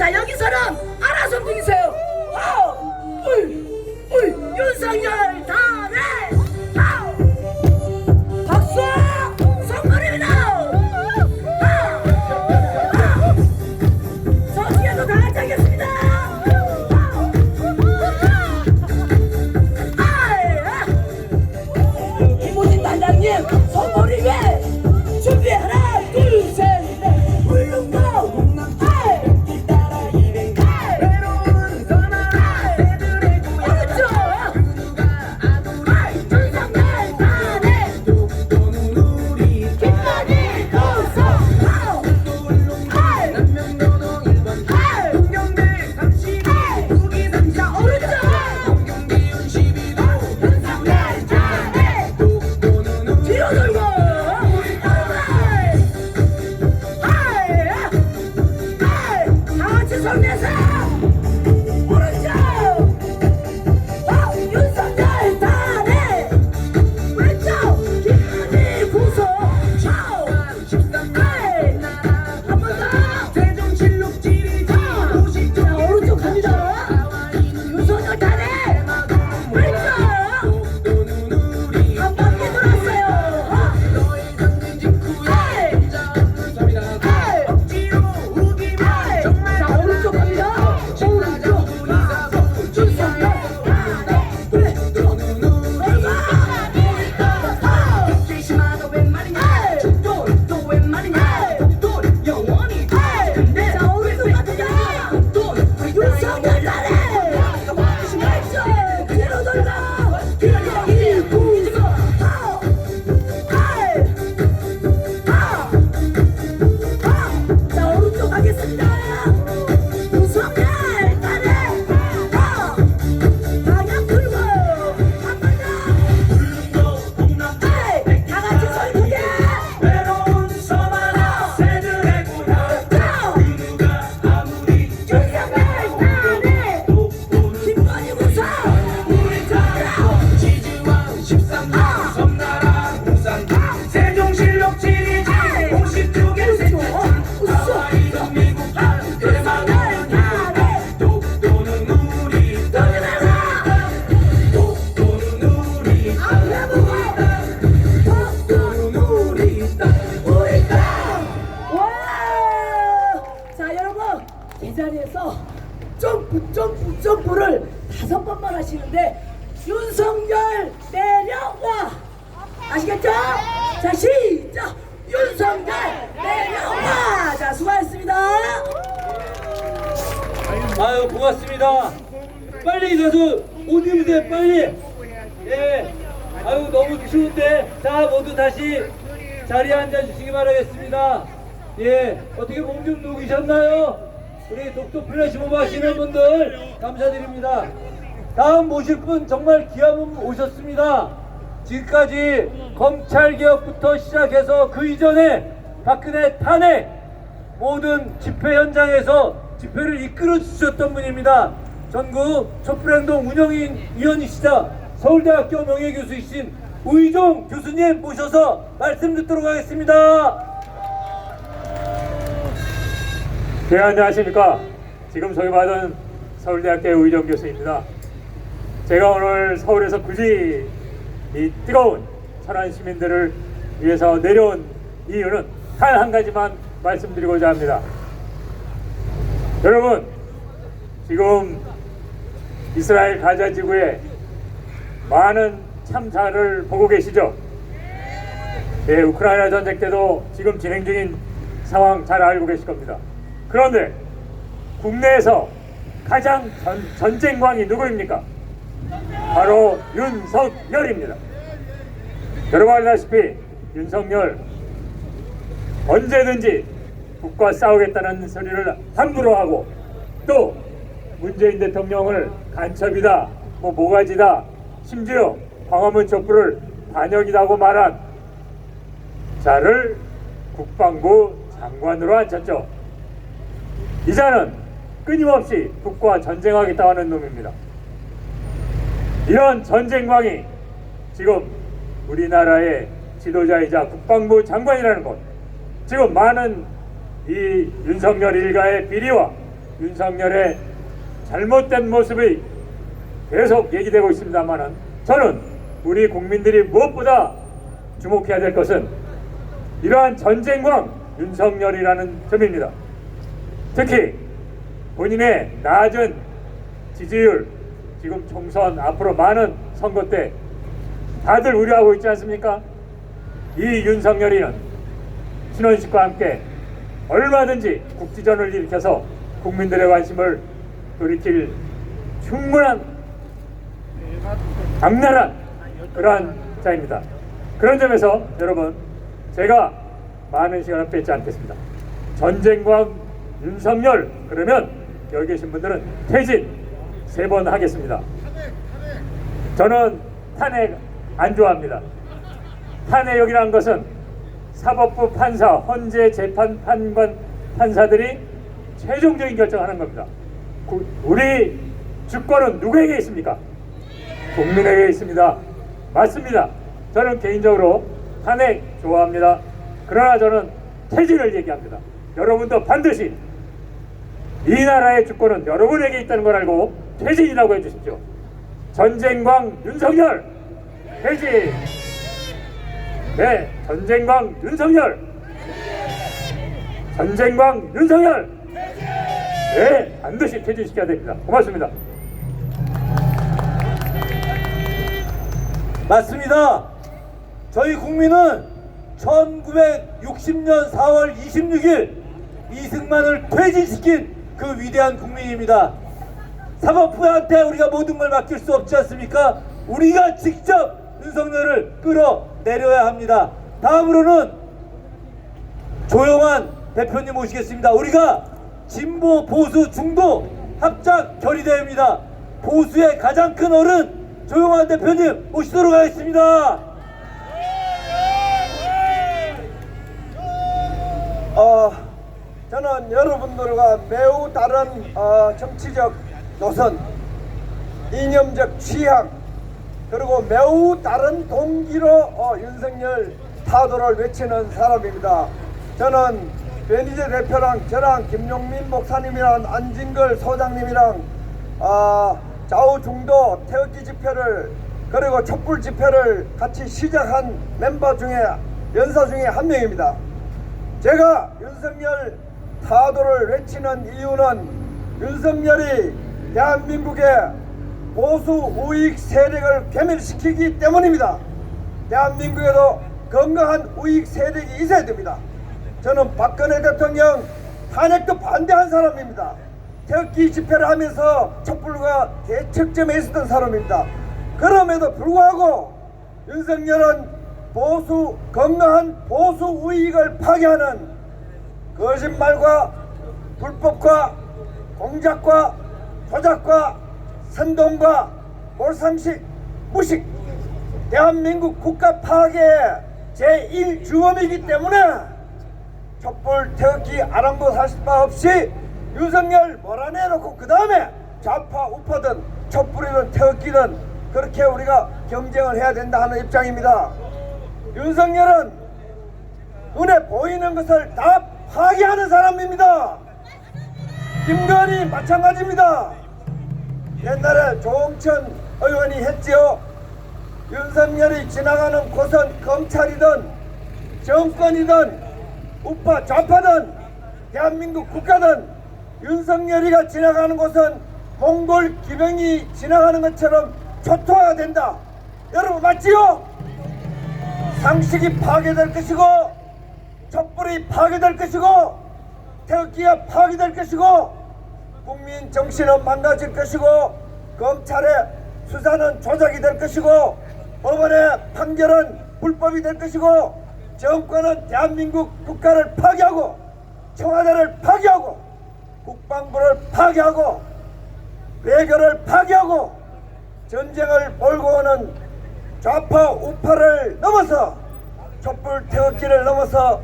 자, 여기서는 알아서 움직이세요. 윤석열 다음에 박수 선물입니다. 저기에도 다 같이 하겠습니다. 김호진 단장님 선물이 왜 준비 하나 둘셋넷 울릉도 이 자리에서 점프를 5번만 하시는데 윤석열 내려와 아시겠죠? 자 시작 윤석열 내려와. 자 수고하셨습니다. 아유 고맙습니다. 빨리 가서 옷 입으세요 빨리. 예. 아유 너무 추운데 자 모두 다시 자리에 앉아주시기 바라겠습니다. 예. 어떻게 몸 좀 녹이셨나요? 우리 독도 플래시모브 하시는 분들 감사드립니다. 다음 모실 분 정말 귀한 분 오셨습니다. 지금까지 검찰개혁부터 시작해서 그 이전에 박근혜 탄핵 모든 집회 현장에서 집회를 이끌어 주셨던 분입니다. 전국 촛불행동 운영위원이시자 서울대학교 명예교수이신 우희종 교수님 모셔서 말씀 듣도록 하겠습니다. 네, 안녕하십니까. 지금 소개받은 서울대학교의 우희종 교수입니다. 제가 오늘 서울에서 굳이 이 뜨거운 천안 시민들을 위해서 내려온 이유는 단 한 가지만 말씀드리고자 합니다. 여러분, 지금 이스라엘 가자 지구에 많은 참사를 보고 계시죠? 예, 우크라이나 전쟁 때도 지금 진행 중인 상황 잘 알고 계실 겁니다. 그런데 국내에서 가장 전쟁광이 누구입니까? 바로 윤석열입니다. 여러분 알다시피 윤석열 언제든지 북과 싸우겠다는 소리를 함부로 하고 또 문재인 대통령을 간첩이다, 모가지다, 심지어 광화문 촛불을 반역이라고 말한 자를 국방부 장관으로 앉혔죠. 이자는 끊임없이 북과 전쟁하겠다고 하는 놈입니다. 이런 전쟁광이 지금 우리나라의 지도자이자 국방부 장관이라는 것, 지금 많은 이 윤석열 일가의 비리와 윤석열의 잘못된 모습이 계속 얘기되고 있습니다만은 저는 우리 국민들이 무엇보다 주목해야 될 것은 이러한 전쟁광 윤석열이라는 점입니다. 특히 본인의 낮은 지지율, 지금 총선 앞으로 많은 선거 때 다들 우려하고 있지 않습니까? 이 윤석열이는 신원식과 함께 얼마든지 국지전을 일으켜서 국민들의 관심을 돌이킬 충분한 악랄한 그러한 자입니다. 그런 점에서 여러분, 제가 많은 시간을 뺏지 않겠습니다. 전쟁광 윤석열 그러면 여기 계신 분들은 퇴진 3번 하겠습니다. 저는 탄핵 안 좋아합니다. 탄핵이라는 것은 사법부 판사, 헌재 재판 판관 판사들이 최종적인 결정을 하는 겁니다. 우리 주권은 누구에게 있습니까? 국민에게 있습니다. 맞습니다. 저는 개인적으로 탄핵 좋아합니다. 그러나 저는 퇴진을 얘기합니다. 여러분도 반드시 이 나라의 주권은 여러분에게 있다는 걸 알고 퇴진이라고 해주십시오. 전쟁광 윤석열 퇴진. 네, 전쟁광 윤석열. 전쟁광 윤석열. 네, 반드시 퇴진시켜야 됩니다. 고맙습니다. 맞습니다. 저희 국민은 1960년 4월 26일 이승만을 퇴진시킨 그 위대한 국민입니다. 사법부한테 우리가 모든 걸 맡길 수 없지 않습니까? 우리가 직접 윤석열을 끌어내려야 합니다. 다음으로는 조영환 대표님 모시겠습니다. 우리가 진보, 보수, 중도 합작 결의대회입니다. 보수의 가장 큰 어른 조영환 대표님 모시도록 하겠습니다. 저는 여러분들과 매우 다른 정치적 노선, 이념적 취향, 그리고 매우 다른 동기로 윤석열 타도를 외치는 사람입니다. 저는 변희재 대표랑 저랑 김용민 목사님이랑 안진걸 소장님이랑 좌우 중도 태극기 집회를 그리고 촛불 집회를 같이 시작한 멤버 중에 연사 중에 한 명입니다. 제가 윤석열 타도를 외치는 이유는 윤석열이 대한민국의 보수 우익 세력을 괴멸시키기 때문입니다. 대한민국에도 건강한 우익 세력이 있어야 됩니다. 저는 박근혜 대통령 탄핵도 반대한 사람입니다. 태극기 집회를 하면서 촛불과 대척점에 있었던 사람입니다. 그럼에도 불구하고 윤석열은 건강한 보수 우익을 파괴하는 거짓말과 불법과 공작과 조작과 선동과 몰상식 무식, 대한민국 국가 파괴의 제1주범이기 때문에 촛불 태극기 아랑곳하실 바 없이 윤석열 몰아내놓고 그 다음에 좌파 우파든 촛불이든 태극기든 그렇게 우리가 경쟁을 해야 된다 하는 입장입니다. 윤석열은 눈에 보이는 것을 다 파괴하는 사람입니다. 김건희 마찬가지입니다. 옛날에 조홍천 의원이 했지요. 윤석열이 지나가는 곳은 검찰이든 정권이든 우파 좌파든 대한민국 국가든 윤석열이가 지나가는 곳은 몽골 기병이 지나가는 것처럼 초토화가 된다. 여러분 맞지요? 상식이 파괴될 것이고 촛불이 파괴될 것이고 태극기가 파괴될 것이고 국민 정신은 망가질 것이고 검찰의 수사는 조작이 될 것이고 법원의 판결은 불법이 될 것이고 정권은 대한민국 국가를 파괴하고 청와대를 파괴하고 국방부를 파괴하고 외교를 파괴하고 전쟁을 몰고 오는 좌파 우파를 넘어서 촛불 태극기를 넘어서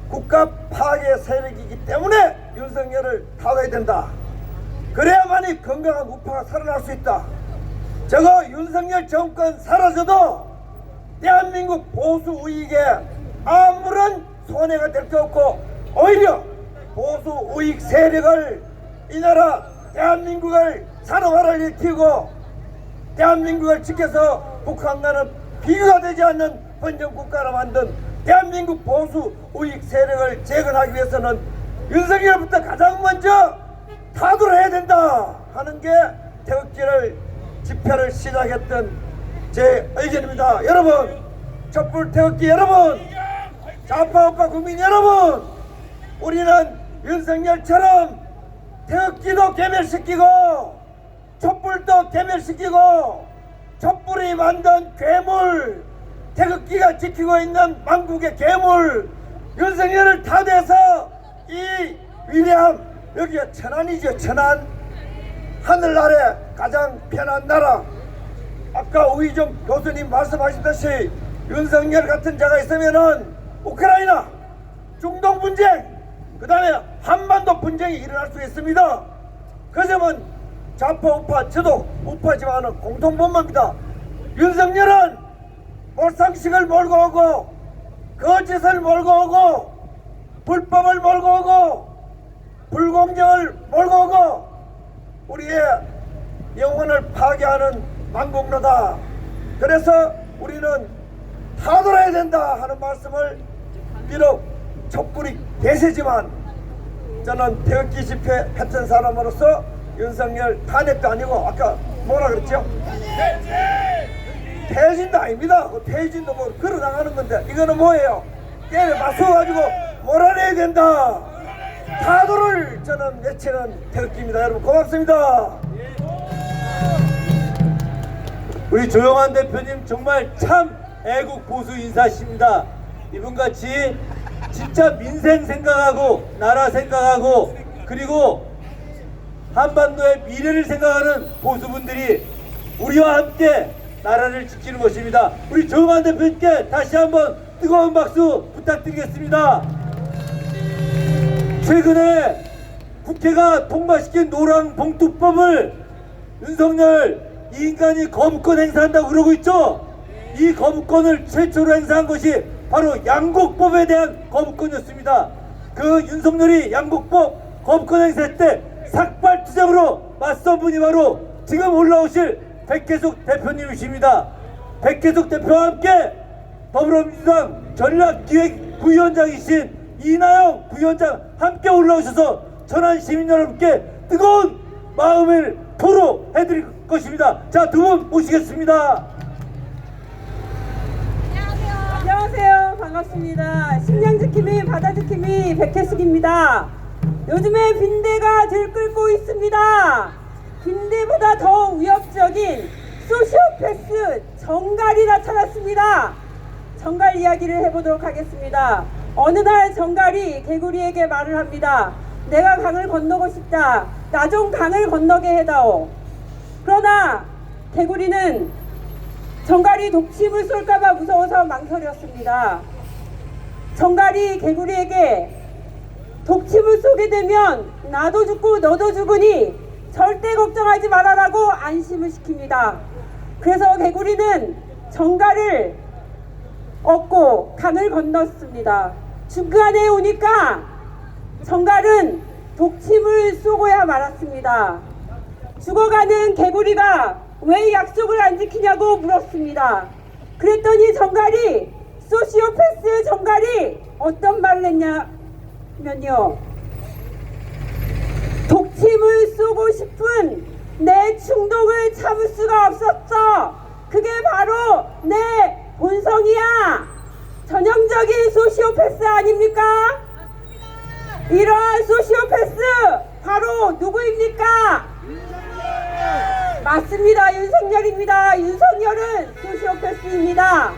국가 파괴 세력이기 때문에 윤석열을 타도해야 된다. 그래야만이 건강한 우파가 살아날 수 있다. 저거 윤석열 정권 사라져도 대한민국 보수 우익에 아무런 손해가 될 게 없고 오히려 보수 우익 세력을 이 나라 대한민국을 산업화를 일으키고 대한민국을 지켜서 북한과는 비교가 되지 않는 헌정국가로 만든 대한민국 보수 우익 세력을 재건하기 위해서는 윤석열부터 가장 먼저 타도를 해야 된다 하는 게 태극기를 집회를 시작했던 제 의견입니다. 여러분, 촛불 태극기 여러분, 좌파우파 국민 여러분, 우리는 윤석열처럼 태극기도 괴멸시키고 촛불도 괴멸시키고 촛불이 만든 괴물, 태극기가 지키고 있는 망국의 괴물 윤석열을 타도해서 이 위대함, 여기가 천안이죠. 천안, 하늘 아래 가장 편한 나라. 아까 우희정 교수님 말씀하셨듯이 윤석열 같은 자가 있으면은 우크라이나, 중동 분쟁, 그 다음에 한반도 분쟁이 일어날 수 있습니다. 그 점은 좌파 우파, 저도 우파지만은 공통분모입니다. 윤석열은 몰상식을 몰고 오고 거짓을 몰고 오고 불법을 몰고 오고 불공정을 몰고 오고 우리의 영혼을 파괴하는 망국노다. 그래서 우리는 타돌아야 된다 하는 말씀을, 비록 촛불이 대세지만 저는 태극기 집회 했던 사람으로서 윤석열 탄핵도 아니고 아까 뭐라 그랬죠? 퇴진도 아닙니다. 퇴진도 뭐 걸어나가는 건데 이거는 뭐예요? 때려 맞서가지고 몰아내야 된다. 타도를 저는 외치는 태극기입니다. 여러분 고맙습니다. 우리 조영환 대표님 정말 참 애국 보수 인사십니다. 이분같이 진짜 민생 생각하고 나라 생각하고 그리고 한반도의 미래를 생각하는 보수분들이 우리와 함께 나라를 지키는 것입니다. 우리 조영환 대표님께 다시 한번 뜨거운 박수 부탁드리겠습니다. 최근에 국회가 통과시킨 노랑봉투법을 윤석열 이 인간이 거부권 행사한다고 그러고 있죠. 이 거부권을 최초로 행사한 것이 바로 양곡법에 대한 거부권이었습니다. 그 윤석열이 양곡법 거부권 행사할 때 삭발투쟁으로 맞선 분이 바로 지금 올라오실 백혜숙 대표님이십니다. 백혜숙 대표와 함께 더불어민주당 전략기획부위원장이신 이나영 부위원장 함께 올라오셔서 천안 시민 여러분께 뜨거운 마음을 토로해드릴 것입니다. 자, 두 분 모시겠습니다. 안녕하세요. 반갑습니다. 식량지킴이 바다지킴이 백혜숙입니다. 요즘에 빈대가 들끓고 있습니다. 빈대보다 더 위협적인 소시오패스 정갈이 나타났습니다. 정갈 이야기를 해보도록 하겠습니다. 어느 날 정갈이 개구리에게 말을 합니다. 내가 강을 건너고 싶다. 나 좀 강을 건너게 해다오. 그러나 개구리는 정갈이 독침을 쏠까봐 무서워서 망설였습니다. 정갈이 개구리에게 독침을 쏘게 되면 나도 죽고 너도 죽으니 절대 걱정하지 말아라고 안심을 시킵니다. 그래서 개구리는 정갈을 얻고 강을 건넜습니다. 중간에 오니까 정갈은 독침을 쏘고야 말았습니다. 죽어가는 개구리가 왜 약속을 안 지키냐고 물었습니다. 그랬더니 정갈이, 소시오패스 정갈이 어떤 말을 했냐면요, 독침을 쏘고 싶은 내 충동을 참을 수가 없었어. 그게 바로 내 본성이야. 전형적인 소시오패스 아닙니까? 이러한 소시오패스 바로 누구입니까? 맞습니다. 윤석열입니다. 윤석열은 소시오패스입니다.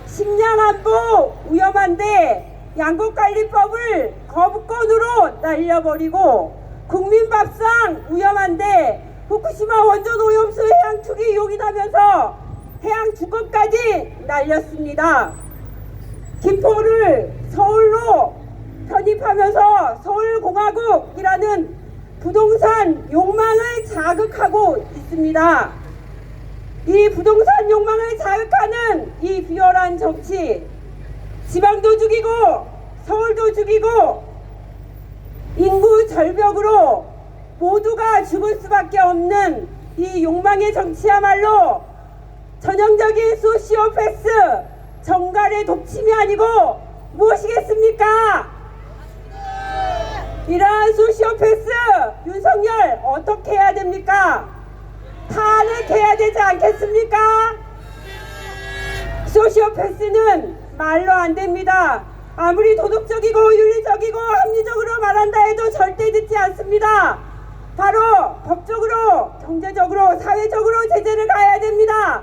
식량안보 위험한데 양곡관리법을 거부권으로 날려버리고, 국민밥상 위험한데 후쿠시마 원전 오염수 해양 투기 용인하면서 해양 주권까지 날렸습니다. 김포를 서울로 편입하면서 서울공화국이라는 부동산 욕망을 자극하고 있습니다. 이 부동산 욕망을 자극하는 이 비열한 정치, 지방도 죽이고 서울도 죽이고 인구 절벽으로 모두가 죽을 수밖에 없는 이 욕망의 정치야말로 전형적인 소시오패스 정갈의 독침이 아니고 무엇이겠습니까? 이러한 소시오패스 윤석열 어떻게 해야 됩니까? 탄핵해야 되지 않겠습니까? 소시오패스는 말로 안 됩니다. 아무리 도덕적이고 윤리적이고 합리적으로 말한다 해도 절대 듣지 않습니다. 바로 법적으로, 경제적으로, 사회적으로 제재를 가해야 됩니다.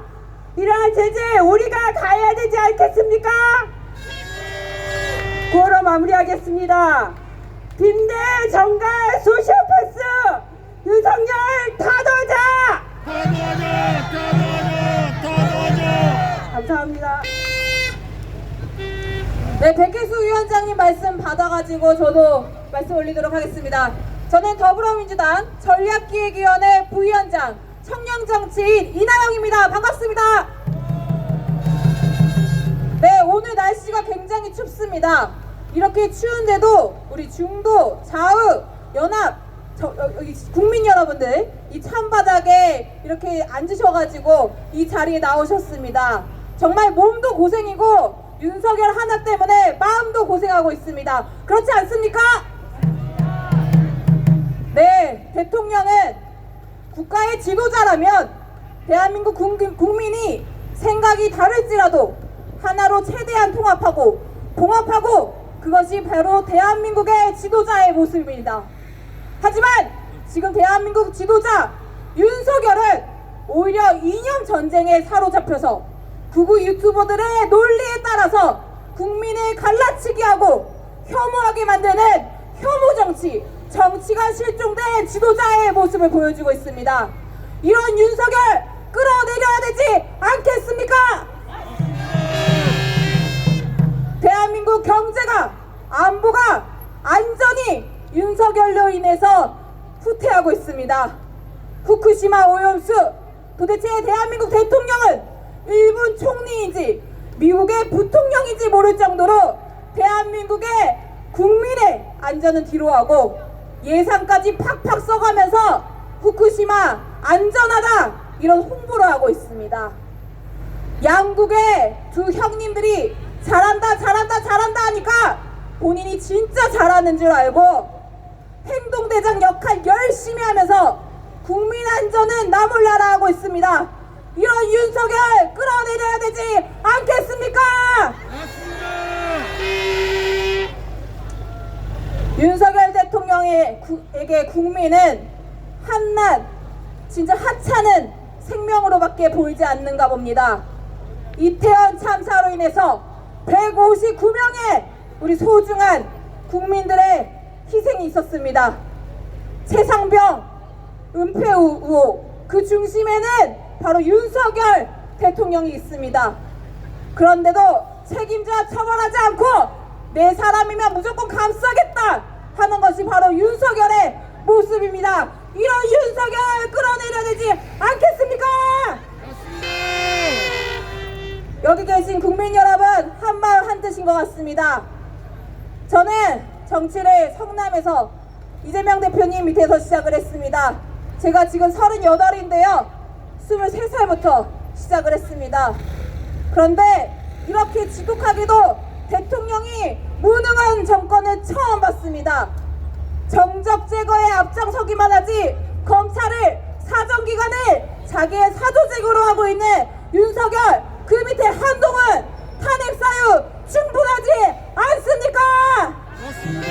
이러한 제재 우리가 가해야 되지 않겠습니까? 구호로 마무리하겠습니다. 빈대 정갈 소시오패스 윤석열 타도자! 감사합니다. 네, 백혜수 위원장님 말씀 받아가지고 저도 말씀 올리도록 하겠습니다. 저는 더불어민주당 전략기획위원회 부위원장 청년정치인 이나영입니다. 반갑습니다. 네, 오늘 날씨가 굉장히 춥습니다. 이렇게 추운데도 우리 중도, 좌우, 연합, 여기 국민 여러분들 이 찬바닥에 이렇게 앉으셔가지고 이 자리에 나오셨습니다. 정말 몸도 고생이고 윤석열 하나 때문에 마음도 고생하고 있습니다. 그렇지 않습니까? 네, 대통령은 국가의 지도자라면 대한민국 국민이 생각이 다를지라도 하나로 최대한 통합하고 봉합하고 그것이 바로 대한민국의 지도자의 모습입니다. 하지만 지금 대한민국 지도자 윤석열은 오히려 이념 전쟁에 사로잡혀서 극우 유튜버들의 논리에 따라서 국민을 갈라치기 하고 혐오하게 만드는 혐오 정치, 정치가 실종된 지도자의 모습을 보여주고 있습니다. 이런 윤석열 끌어내려야 되지 않겠습니까? 대한민국 경제가, 안보가, 안전이 윤석열로 인해서 후퇴하고 있습니다. 후쿠시마 오염수, 도대체 대한민국 대통령은 일본 총리인지 미국의 부통령인지 모를 정도로 대한민국의 국민의 안전은 뒤로하고 예산까지 팍팍 써가면서 후쿠시마 안전하다 이런 홍보를 하고 있습니다. 양국의 두 형님들이 잘한다 잘한다 잘한다 하니까 본인이 진짜 잘하는 줄 알고 행동대장 역할 열심히 하면서 국민 안전은 나 몰라라 하고 있습니다. 이런 윤석열 끌어내려야 되지 않겠습니까? 윤석열 대통령에게 국민은 한낱 진짜 하찮은 생명으로밖에 보이지 않는가 봅니다. 이태원 참사로 인해서 159명의 우리 소중한 국민들의 희생이 있었습니다. 최상병, 은폐 의혹 그 중심에는 바로 윤석열 대통령이 있습니다. 그런데도 책임자 처벌하지 않고 내 사람이면 무조건 감싸겠다 하는 것이 바로 윤석열의 모습입니다. 이런 윤석열 끌어내려야 되지 않겠습니까? 여기 계신 국민 여러분 한마음 한뜻인 것 같습니다. 저는 정치를 성남에서 이재명 대표님 밑에서 시작을 했습니다. 제가 지금 38인데요 23살부터 시작을 했습니다. 그런데 이렇게 지독하게도 대통령이 무능한 정권을 처음 봤습니다. 정적 제거에 앞장서기만 하지 검찰을 사정기관을 자기의 사조직으로 하고 있는 윤석열 그 밑에 한동훈 탄핵 사유 충분하지 않습니까? 맞습니다.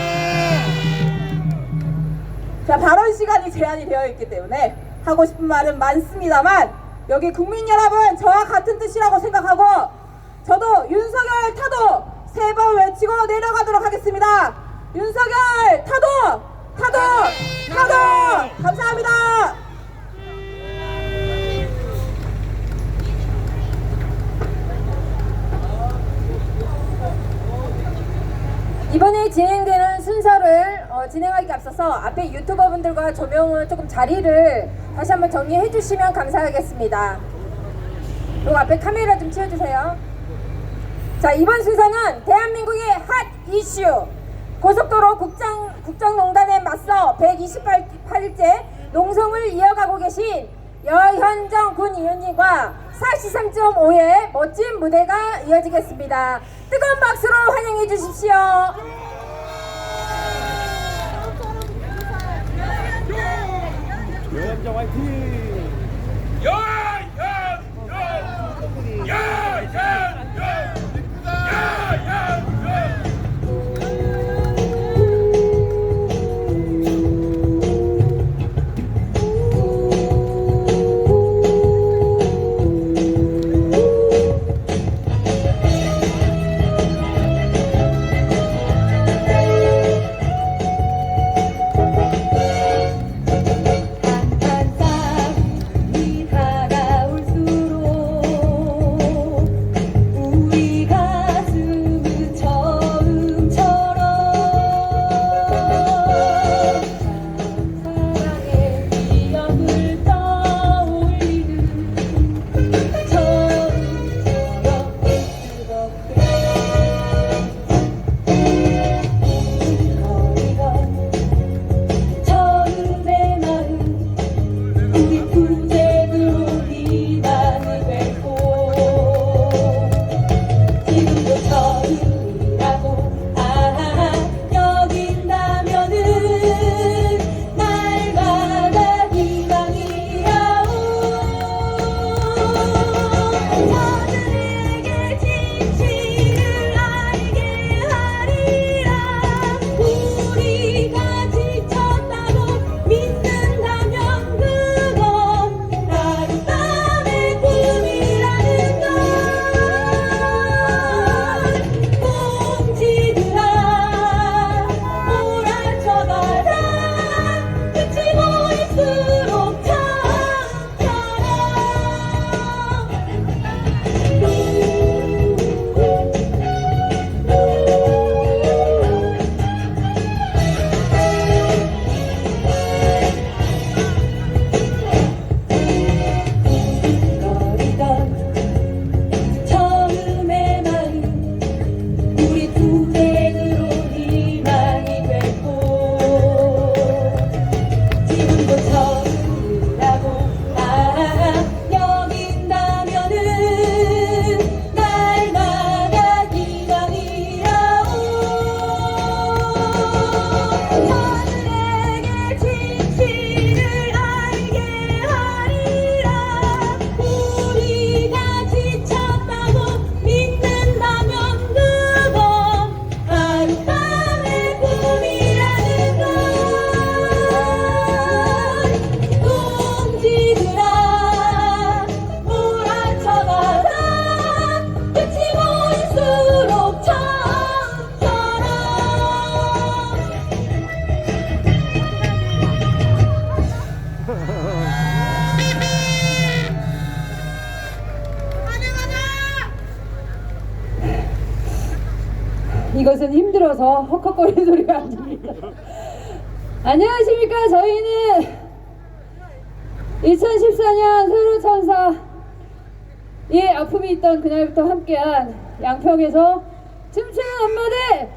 자, 발언 시간이 제한이 되어 있기 때문에 하고 싶은 말은 많습니다만 여기 국민 여러분 저와 같은 뜻이라고 생각하고 저도 윤석열 타도 3번 외치고 내려가도록 하겠습니다. 윤석열 타도 타도 타도 감사합니다. 이번에 진행되는 순서를 진행하기 앞서서 앞에 유튜버분들과 조명을 조금 자리를 다시 한번 정리해 주시면 감사하겠습니다. 그리고 앞에 카메라 좀 치워주세요. 자, 이번 순서는 대한민국의 핫 이슈 고속도로 국정농단에 맞서 128일째 농성을 이어가고 계신 여현정 군의원님과 43.5의 멋진 무대가 이어지겠습니다. 뜨거운 박수로 환영해 주십시오. 여현정 화이팅! 한산이 다가올수록 우리 가슴은 처음처럼 사랑의 기억을 떠올리는 처음처럼 뜨겁게 처음의 마음 우리 부재로 희망을 뵙고 지금도 처음이라고 여긴다면은 날마다 희망이라오 저들에게 진실을 알게 하리라 우리가 지쳤다고 믿는다면 그건 하룻밤의 꿈이라는 걸 꽁지들아 몰아쳐가라 끝이 보일수록 거리던 처음의 마음 우리 두대으로 희망이 되고 지금도 처음이라고 여긴다면은 날마다 희망이라오 저들에게 진실을 알게 하리라 우리가 지쳤다고 믿는다면 그건 하룻밤의 꿈이라는 걸 꽁지들아 몰아쳐가라 끝이 보일수록 처음처럼 이것은 힘들어서 헉헉거리는 소리가 아닙니다. 안녕하십니까. 저희는 2014년 세로천사 의 아픔이 있던 그날부터 함께한 양평에서 춤추는 엄마들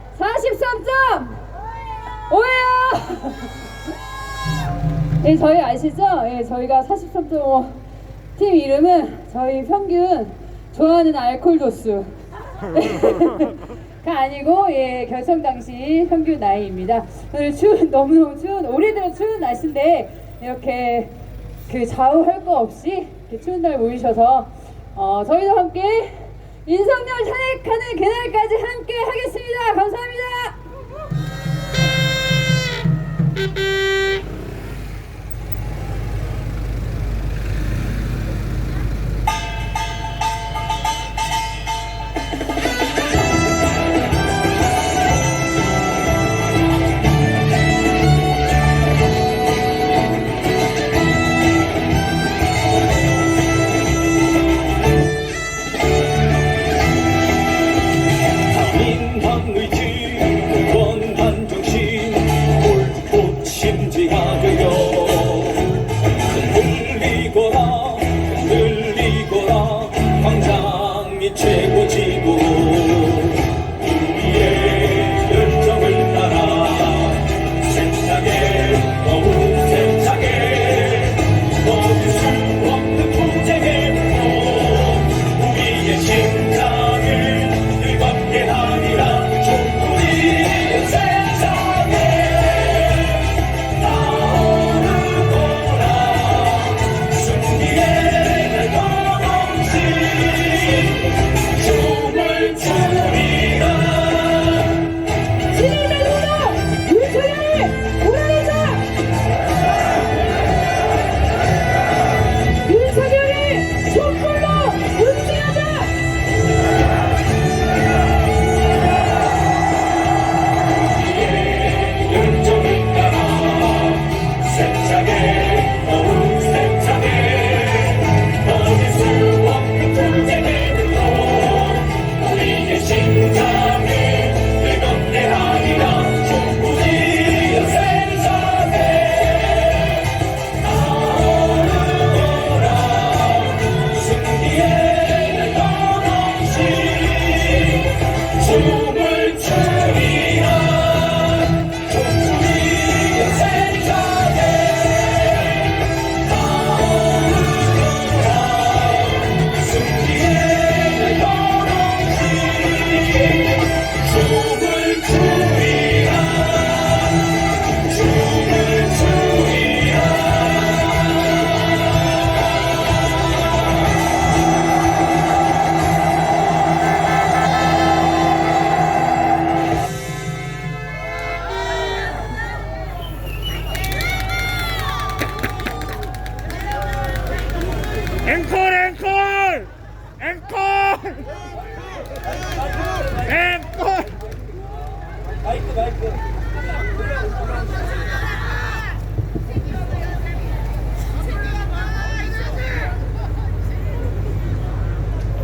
43.5예요. 네, 저희 아시죠? 예, 저희가 43.5 팀 이름은 저희 평균 좋아하는 알코올 도수 가 아니고 예, 결성 당시 평균 나이입니다. 오늘 너무너무 추운 올해들은 추운 날씨인데 이렇게 그 좌우할 거 없이 이렇게 추운 날 모이셔서 저희도 함께 윤석열 탄핵하는 그날까지 함께 하겠습니다. 감사합니다. 최고지고 우리의 열정을 따라 앵콜 앵콜 앵콜 앵콜.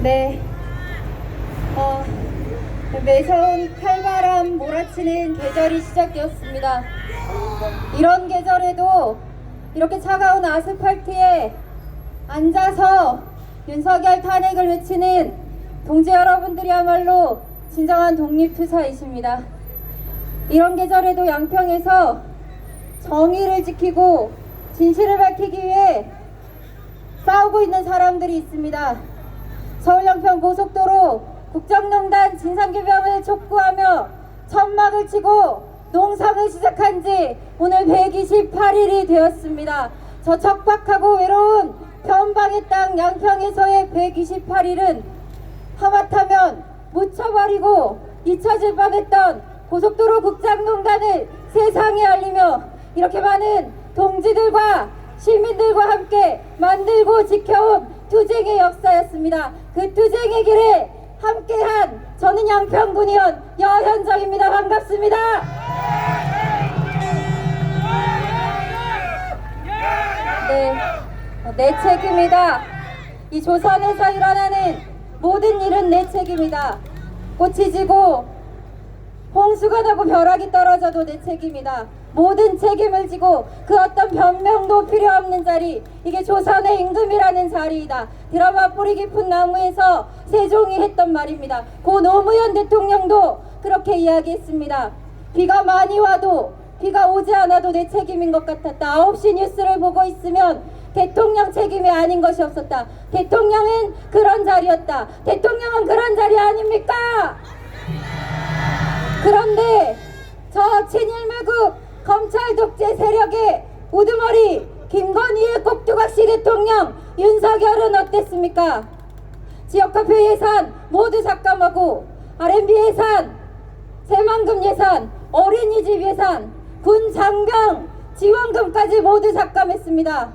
네. 매서운 칼바람 몰아치는 계절이 시작되었습니다. 이런 계절에도 이렇게 차가운 아스팔트에 앉아서 윤석열 탄핵을 외치는 동지 여러분들이야말로 진정한 독립투사이십니다. 이런 계절에도 양평에서 정의를 지키고 진실을 밝히기 위해 싸우고 있는 사람들이 있습니다. 서울 양평 고속도로 국정농단 진상규명을 촉구하며 천막을 치고 농성을 시작한 지 오늘 128일이 되었습니다. 저 척박하고 외로운 변방의 땅 양평에서의 128일은 하마터면 묻혀버리고 잊혀질 뻔했던 고속도로 국정농단을 세상에 알리며 이렇게 많은 동지들과 시민들과 함께 만들고 지켜온 투쟁의 역사였습니다. 그 투쟁의 길에 함께한 저는 양평군의원 여현정입니다. 반갑습니다. 네, 내 책임이다. 이 조선에서 일어나는 모든 일은 내 책임이다. 꽃이 지고 홍수가 나고 벼락이 떨어져도 내 책임이다. 모든 책임을 지고 그 어떤 변명도 필요 없는 자리, 이게 조선의 임금이라는 자리이다. 드라마 뿌리 깊은 나무에서 세종이 했던 말입니다. 고 노무현 대통령도 그렇게 이야기했습니다. 비가 많이 와도 비가 오지 않아도 내 책임인 것 같았다. 9시 뉴스를 보고 있으면 대통령 책임이 아닌 것이 없었다. 대통령은 그런 자리였다. 대통령은 그런 자리 아닙니까? 그런데 저 친일매국 검찰 독재 세력의 우두머리 김건희의 꼭두각시 대통령 윤석열은 어땠습니까? 지역화폐 예산 모두 삭감하고 R&B 예산, 새만금 예산, 어린이집 예산, 군 장병 지원금까지 모두 삭감했습니다.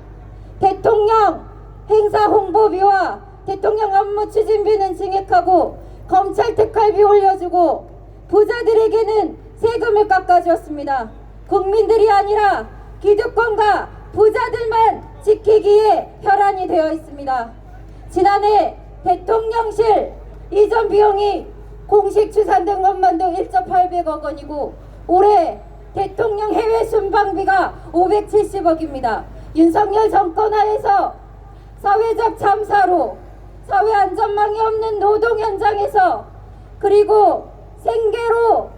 대통령 행사 홍보비와 대통령 업무 추진비는 증액하고 검찰 특활비 올려주고 부자들에게는 세금을 깎아주었습니다. 국민들이 아니라 기득권과 부자들만 지키기에 혈안이 되어 있습니다. 지난해 대통령실 이전 비용이 공식 추산된 것만도 1.800억 원이고 올해 대통령 해외 순방비가 570억입니다. 윤석열 정권 하에서 사회적 참사로 사회 안전망이 없는 노동 현장에서 그리고 생계로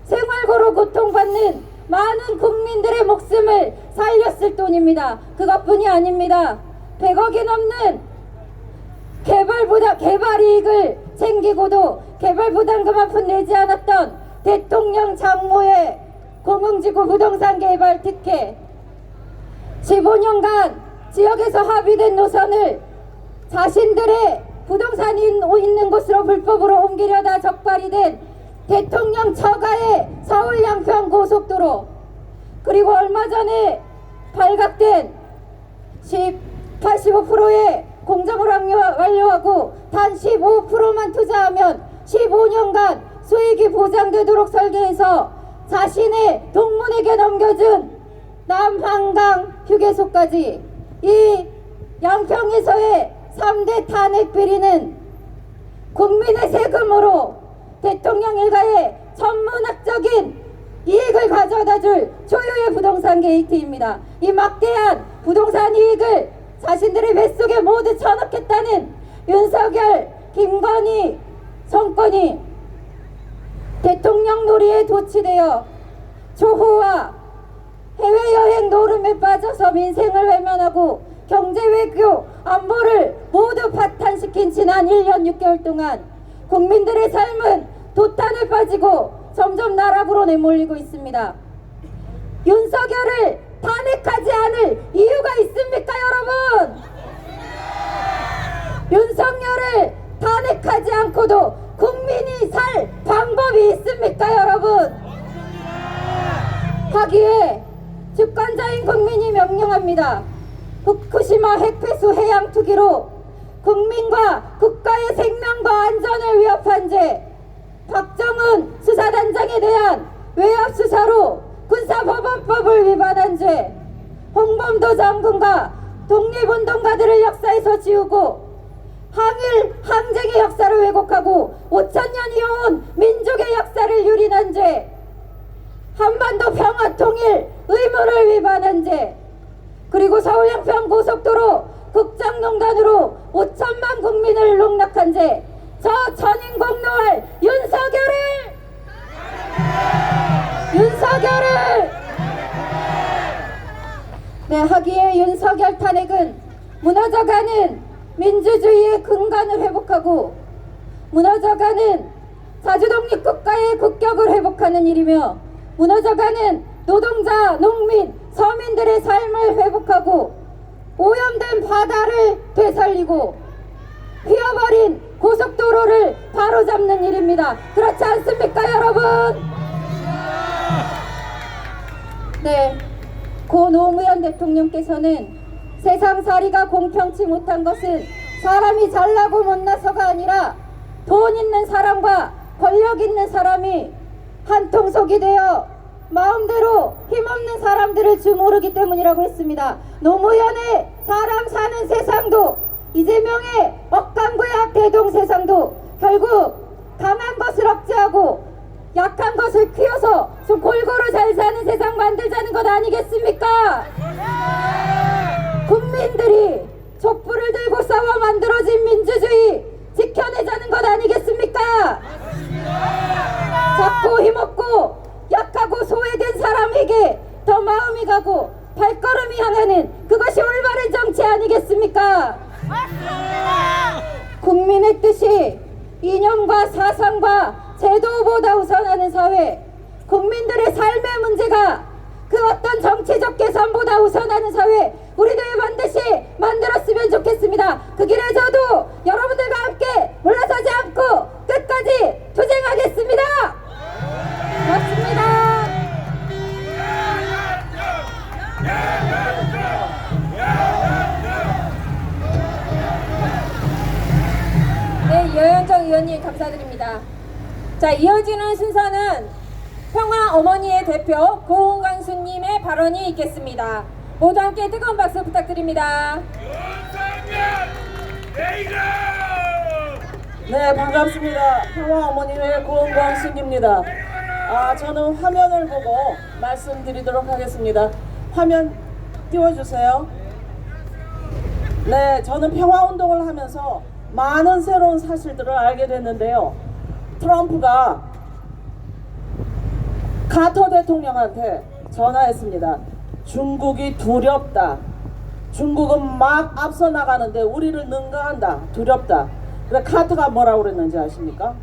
생활고로 고통받는 많은 국민들의 목숨을 살렸을 돈입니다. 그것뿐이 아닙니다. 100억이 넘는 개발 이익을 챙기고도 개발 부담금 한 푼 내지 않았던 대통령 장모의 공흥지구 부동산 개발 특혜, 15년간 지역에서 합의된 노선을 자신들의 부동산이 있는 곳으로 불법으로 옮기려다 적발이 된 대통령 처가의 서울 양평 고속도로, 그리고 얼마 전에 발각된 85%의 공정을 완료하고 단 15%만 투자하면 15년간 수익이 보장되도록 설계해서 자신의 동문에게 넘겨준 남한강 휴게소까지, 이 양평에서의 3대 탄핵 비리는 국민의 세금으로 대통령 일가의 천문학적인 이익을 가져다 줄 초유의 부동산 게이트입니다. 이 막대한 부동산 이익을 자신들의 뱃속에 모두 쳐넣겠다는 윤석열, 김건희 정권이 대통령 놀이에 도취되어 초호화 해외여행 노름에 빠져서 민생을 외면하고 경제 외교 안보를 모두 파탄시킨 지난 1년 6개월 동안 국민들의 삶은 도탄에 빠지고 점점 나락으로 내몰리고 있습니다. 윤석열을 탄핵하지 않을 이유가 있습니까, 여러분? 윤석열을 탄핵하지 않고도 국민이 살 방법이 있습니까, 여러분? 하기에 주권자인 국민이 명령합니다. 후쿠시마 핵폐수 해양 투기로 국민과 국가의 생명과 안전을 위협한 죄, 박정훈 수사단장에 대한 외압 수사로 군사법원법을 위반한 죄, 홍범도 장군과 독립운동가들을 역사에서 지우고 항일 항쟁의 역사를 왜곡하고 5,000년 이어온 민족의 역사를 유린한 죄, 한반도 평화 통일 의무를 위반한 죄, 그리고 서울 양평 고속도로 국정농단으로 5천만 국민을 농락한 죄, 저 전인공노할 윤석열을 네, 하기에 윤석열 탄핵은 무너져가는 민주주의의 근간을 회복하고 무너져가는 자주독립국가의 국격을 회복하는 일이며 무너져가는 노동자, 농민, 서민들의 삶을 회복하고 오염된 바다를 되살리고 휘어버린 고속도로를 바로잡는 일입니다. 그렇지 않습니까, 여러분? 네, 고 노무현 대통령께서는 세상살이가 공평치 못한 것은 사람이 잘나고 못나서가 아니라 돈 있는 사람과 권력 있는 사람이 한 통속이 되어 마음대로 힘없는 사람들을 주모르기 때문이라고 했습니다. 노무현의 사람 사는 세상도 이재명의 억강구약 대동세상도 결국 강한 것을 억제하고 약한 것을 키워서 좀 골고루 잘 사는 세상 만들자는 것 아니겠습니까? 국민들이 촛불을 들고 싸워 만들어진 민주주의 지켜내자는 것 아니겠습니까? 작고 힘없고 약하고 소외된 사람에게 더 마음이 가고 발걸음이 향하는 그것이 올바른 정치 아니겠습니까? 국민의 뜻이 이념과 사상과 제도보다 우선하는 사회, 국민들의 삶의 문제가 그 어떤 정치적 계산보다 우선하는 사회, 우리들 반드시 만들었으면 좋겠습니다. 그 길에 저도 여러분들과 함께 물러서지 않고 끝까지 투쟁하겠습니다. 고맙습니다. 네, 여현정 의원님 감사드립니다. 자, 이어지는 순서는 평화 어머니의 대표 고은광수님의 발언이 있겠습니다. 모두 함께 뜨거운 박수 부탁드립니다. 네, 반갑습니다. 평화 어머니의 고은광수입니다. 저는 화면을 보고 말씀드리도록 하겠습니다. 화면 띄워주세요. 네, 저는 평화운동을 하면서 많은 새로운 사실들을 알게 됐는데요. 트럼프가 카터 대통령한테 전화했습니다. 중국이 두렵다. 중국은 막 앞서 나가는데 우리를 능가한다. 두렵다. 그래 카터가 뭐라고 그랬는지 아십니까?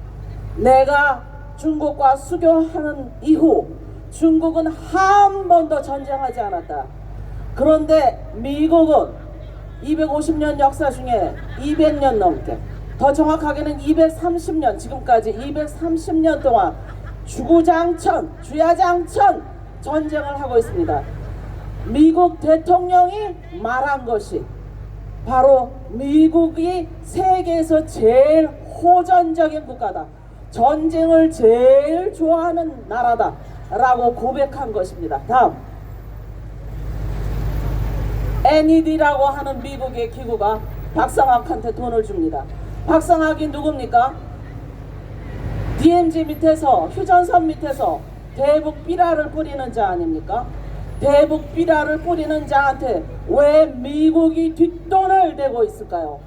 내가 중국과 수교하는 이후 중국은 한 번도 전쟁하지 않았다. 그런데 미국은 250년 역사 중에 200년 넘게, 더 정확하게는 230년, 지금까지 230년 동안 주야장천 전쟁을 하고 있습니다. 미국 대통령이 말한 것이 바로 미국이 세계에서 제일 호전적인 국가다. 전쟁을 제일 좋아하는 나라다 라고 고백한 것입니다. 다음, NED라고 하는 미국의 기구가 박상학한테 돈을 줍니다. 박상학이 누굽니까? DMZ 밑에서, 휴전선 밑에서 대북 비라를 뿌리는 자 아닙니까? 대북 비라를 뿌리는 자한테 왜 미국이 뒷돈을 대고 있을까요?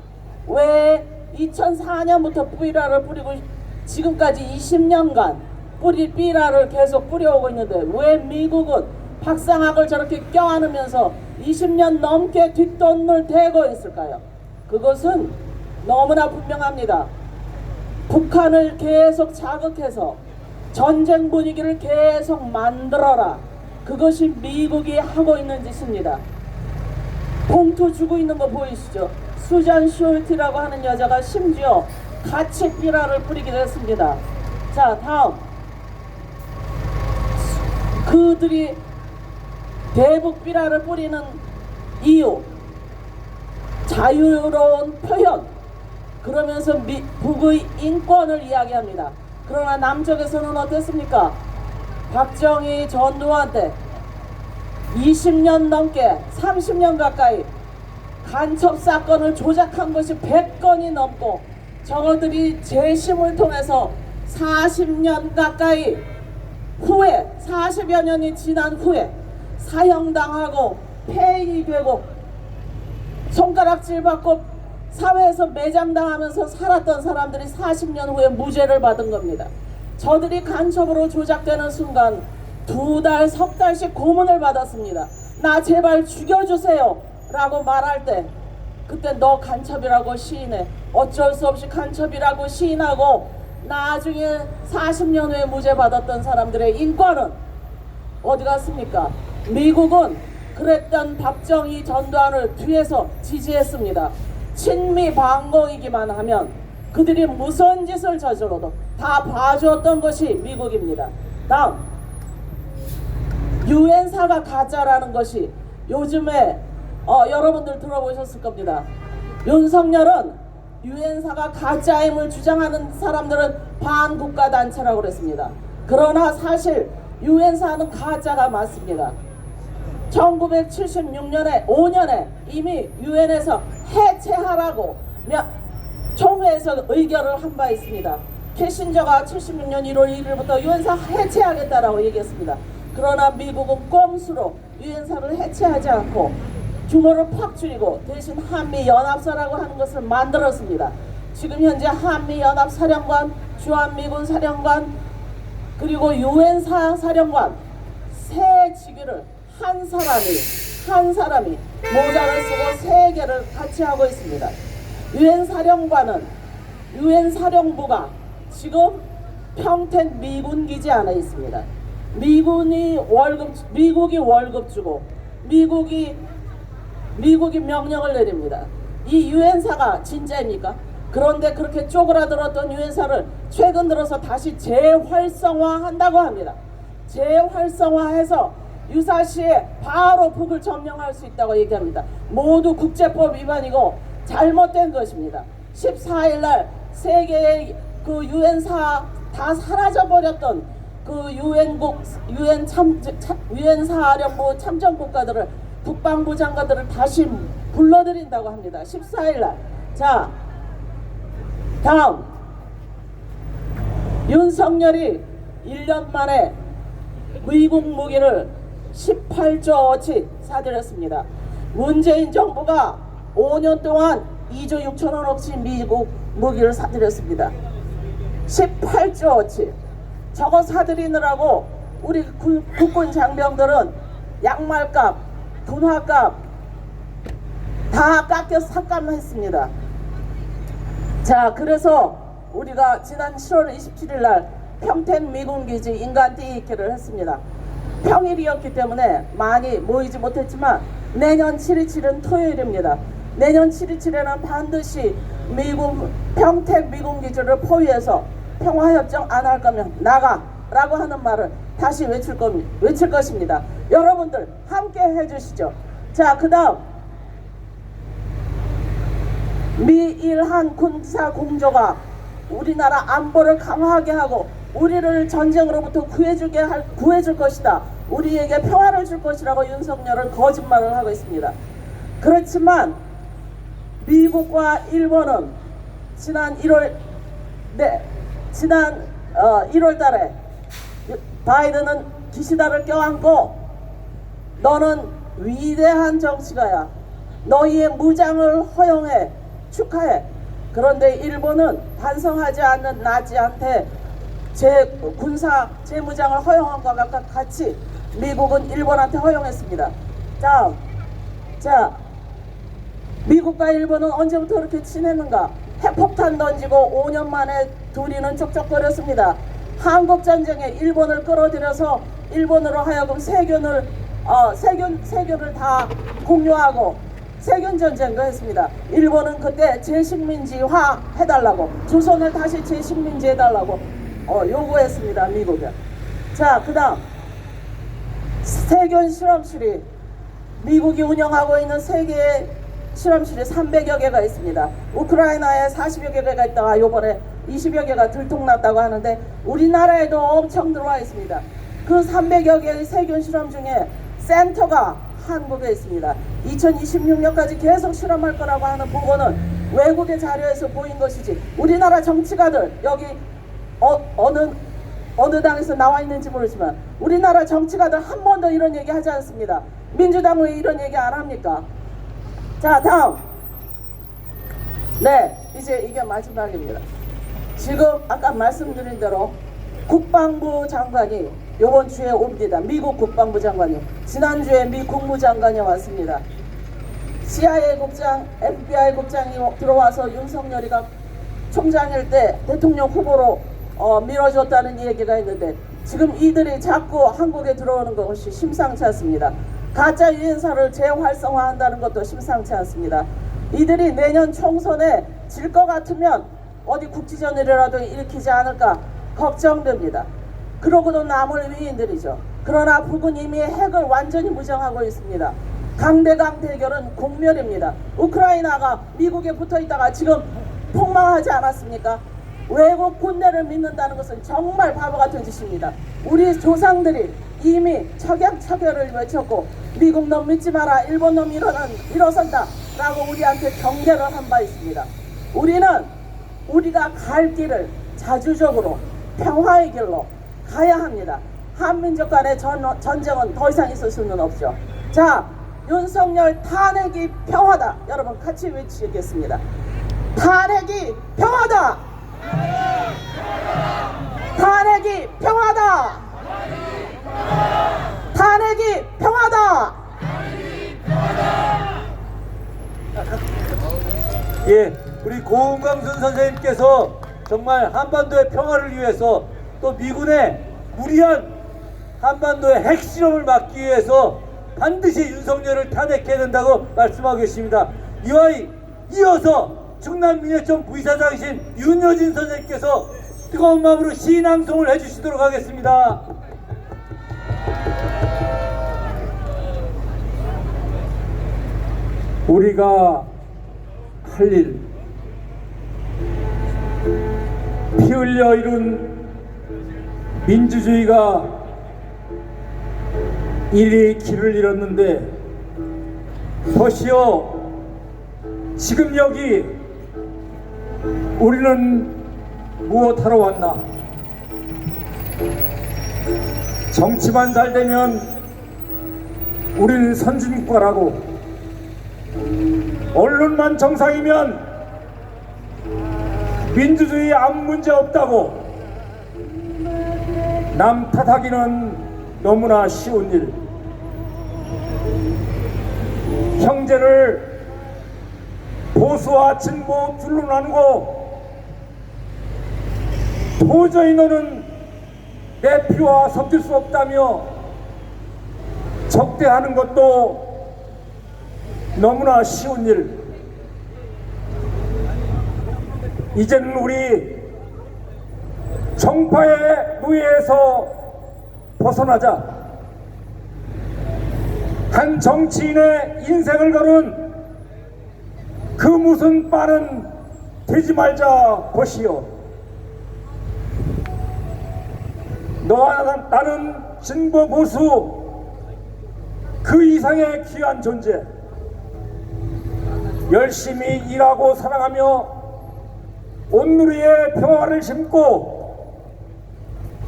왜 2004년부터 비라를 뿌리고 지금까지 20년간 비라를 계속 뿌려오고 있는데 왜 미국은 박상학을 저렇게 껴안으면서 20년 넘게 뒷돈을 대고 있을까요? 그것은 너무나 분명합니다. 북한을 계속 자극해서 전쟁 분위기를 계속 만들어라. 그것이 미국이 하고 있는 짓입니다. 봉투 주고 있는 거 보이시죠? 수잔 숄티라고 하는 여자가 심지어 같이 비라를 뿌리기도 했습니다. 자, 다음, 그들이 대북 비라를 뿌리는 이유, 자유로운 표현, 그러면서 북의 인권을 이야기합니다. 그러나 남쪽에서는 어땠습니까? 박정희 전두환 때 20년 넘게 30년 가까이 간첩 사건을 조작한 것이 100건이 넘고 저것들이 재심을 통해서 40년 가까이 후에 40여 년이 지난 후에 사형당하고 폐위되고 손가락질 받고 사회에서 매장당하면서 살았던 사람들이 40년 후에 무죄를 받은 겁니다. 저들이 간첩으로 조작되는 순간 2달, 석 달씩 고문을 받았습니다. 나 제발 죽여주세요 라고 말할 때 그때 너 간첩이라고 시인해. 어쩔 수 없이 간첩이라고 시인하고 나중에 40년 후에 무죄 받았던 사람들의 인권은 어디 갔습니까? 미국은 그랬던 박정희 전두환을 뒤에서 지지했습니다. 친미 반공이기만 하면 그들이 무슨 짓을 저질러도 다 봐주었던 것이 미국입니다. 다음, 유엔사가 가짜라는 것이 요즘에 여러분들 들어보셨을 겁니다. 윤석열은 유엔사가 가짜임을 주장하는 사람들은 반국가 단체라고 그랬습니다. 그러나 사실 유엔사는 가짜가 맞습니다. 1976년에 5년에 이미 유엔에서 해체하라고 총회에서 의결을 한 바 있습니다. 키신저가 76년 1월 1일부터 유엔사 해체하겠다라고 얘기했습니다. 그러나 미국은 꼼수로 유엔사를 해체하지 않고 규모를 팍 줄이고 대신 한미연합사라고 하는 것을 만들었습니다. 지금 현재 한미연합사령관, 주한미군 사령관, 그리고 유엔사 사령관 세 직위를 한 사람이 모자를 쓰고 세 개를 같이 하고 있습니다. 유엔 사령부가 지금 평택 미군 기지 안에 있습니다. 미국이 월급 주고 미국이 명령을 내립니다. 이 유엔사가 진짜입니까? 그런데 그렇게 쪼그라들었던 유엔사를 최근 들어서 다시 재활성화한다고 합니다. 재활성화해서 유사시에 바로 북을 점령할 수 있다고 얘기합니다. 모두 국제법 위반이고 잘못된 것입니다. 14일날 세계의 그 유엔사 다 사라져버렸던 그 유엔 사령부 참전 국가들을 국방부 장관들을 다시 불러들인다고 합니다. 14일날. 자, 다음, 윤석열이 1년 만에 미국 무기를 18조어치 사들였습니다. 문재인 정부가 5년 동안 2조 6천원어치 미국 무기를 사들였습니다. 18조어치. 저거 사들이느라고 우리 국군 장병들은 양말값, 돈화값 다 깎여서 삭감했습니다. 자, 그래서 우리가 지난 7월 27일 날 평택 미군기지 인간띠기를 했습니다. 평일이었기 때문에 많이 모이지 못했지만 내년 7.27은 토요일입니다. 내년 7.27에는 반드시 평택 미군기지를 포위해서 평화협정 안 할 거면 나가 라고 하는 말을 다시 외칠 것입니다. 여러분들 함께 해주시죠. 자, 그 다음, 미일한 군사 공조가 우리나라 안보를 강화하게 하고 우리를 전쟁으로부터 구해줄 것이다. 우리에게 평화를 줄 것이라고 윤석열은 거짓말을 하고 있습니다. 그렇지만 미국과 일본은 지난 1월 달에 바이든은 기시다를 껴안고 너는 위대한 정치가야. 너희의 무장을 허용해. 축하해. 그런데 일본은 반성하지 않는 나치한테 군사 재무장을 허용한 것과 같이 미국은 일본한테 허용했습니다. 자, 미국과 일본은 언제부터 그렇게 친했는가? 핵폭탄 던지고 5년 만에 둘이는 쩍쩍거렸습니다. 한국전쟁에 일본을 끌어들여서 일본으로 하여금 세균을 다 공유하고 세균전쟁도 했습니다. 일본은 그때 제식민지화 해달라고, 조선을 다시 제식민지 해달라고 요구했습니다. 미국에. 자, 그 다음, 세균 실험실이 미국이 운영하고 있는 세계의 실험실이 300여 개가 있습니다. 우크라이나에 40여 개가 있다가 요번에 20여 개가 들통났다고 하는데 우리나라에도 엄청 들어와 있습니다. 그 300여 개의 세균 실험 중에 센터가 한국에 있습니다. 2026년까지 계속 실험할 거라고 하는 보고는 외국의 자료에서 보인 것이지 우리나라 정치가들 여기 어느 당에서 나와 있는지 모르지만 우리나라 정치가들 한 번도 이런 얘기 하지 않습니다. 민주당 왜 이런 얘기 안 합니까? 자, 다음. 네, 이제 이게 마지막입니다. 지금 아까 말씀드린 대로 국방부 장관이 이번 주에 옵니다. 미국 국방부 장관이. 지난주에 미 국무장관이 왔습니다. CIA 국장, FBI 국장이 들어와서 윤석열이가 총장일 때 대통령 후보로 밀어줬다는 얘기가 있는데 지금 이들이 자꾸 한국에 들어오는 것이 심상치 않습니다. 가짜 유엔사를 재활성화한다는 것도 심상치 않습니다. 이들이 내년 총선에 질 것 같으면 어디 국지전이라도 일으키지 않을까 걱정됩니다. 그러고도 남을 위인들이죠. 그러나 북은 이미 핵을 완전히 무장하고 있습니다. 강대강 대결은 공멸입니다. 우크라이나가 미국에 붙어있다가 지금 폭망하지 않았습니까? 외국 군대를 믿는다는 것은 정말 바보 같은 짓입니다. 우리 조상들이 이미 척약척결을 외쳤고 미국 놈 믿지 마라, 일본 놈 일어선다 라고 우리한테 경계를 한 바 있습니다. 우리는 우리가 갈 길을 자주적으로 평화의 길로 가야 합니다. 한민족 간의 전쟁은 더 이상 있을 수는 없죠. 자, 윤석열 탄핵이 평화다. 여러분 같이 외치겠습니다. 탄핵이 평화다. 탄핵이 평화다. 탄핵이 평화다. 예, 우리 고은광순 선생님께서 정말 한반도의 평화를 위해서 또 미군의 무리한 한반도의 핵실험을 막기 위해서 반드시 윤석열을 탄핵해야 된다고 말씀하고 계십니다. 이어서 충남민예청 부이사장이신 윤여진 선생님께서 뜨거운 마음으로 시낭송을 해주시도록 하겠습니다. 우리가 할 일, 피 흘려 이룬 민주주의가 이리 길을 잃었는데 보시오, 지금 여기 우리는 무엇하러 왔나? 정치만 잘 되면 우리는 선진국가라고, 언론만 정상이면 민주주의 아무 문제 없다고, 남 탓하기는 너무나 쉬운 일. 형제를 보수와 진보 둘로 나누고 도저히 너는 내 피와 섞일 수 없다며 적대하는 것도 너무나 쉬운 일. 이제는 우리 정파의 노예에서 벗어나자. 한 정치인의 인생을 거는 그 무슨 빠는 되지 말자 보시오. 너와 나는 진보 보수 그 이상의 귀한 존재. 열심히 일하고 사랑하며 온누리의 평화를 심고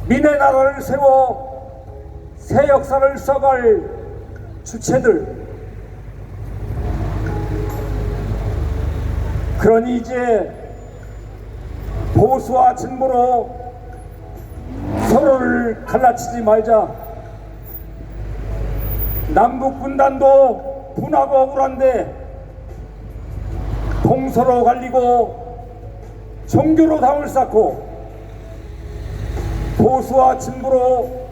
민의 나라를 세워 새 역사를 써갈 주체들. 그러니 이제 보수와 진보로 서로를 갈라치지 말자. 남북 분단도 분하고 억울한데 동서로 갈리고 종교로 담을 쌓고 보수와 진보로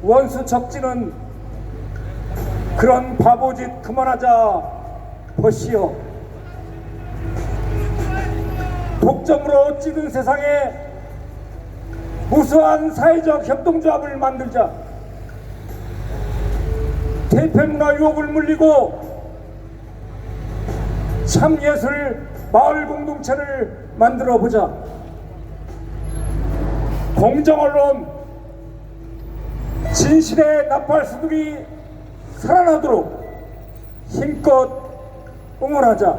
원수 적지는 그런 바보짓 그만하자 보시오. 독점으로 찌든 세상에 무수한 사회적 협동조합을 만들자. 대표문화 유혹을 물리고 참예술 마을 공동체를 만들어 보자. 공정언론, 진실의 나팔수들이 살아나도록 힘껏 응원하자.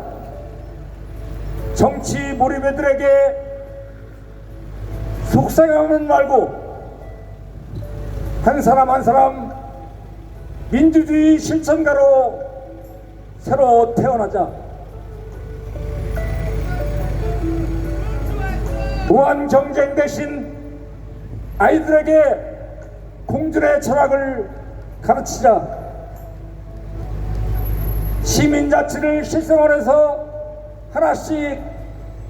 정치 몰입애들에게 속상해하면 말고 한 사람 한 사람 민주주의 실천가로 새로 태어나자. 무한 경쟁 대신 아이들에게 공존의 철학을 가르치자. 시민자치를 실생활에서 하나씩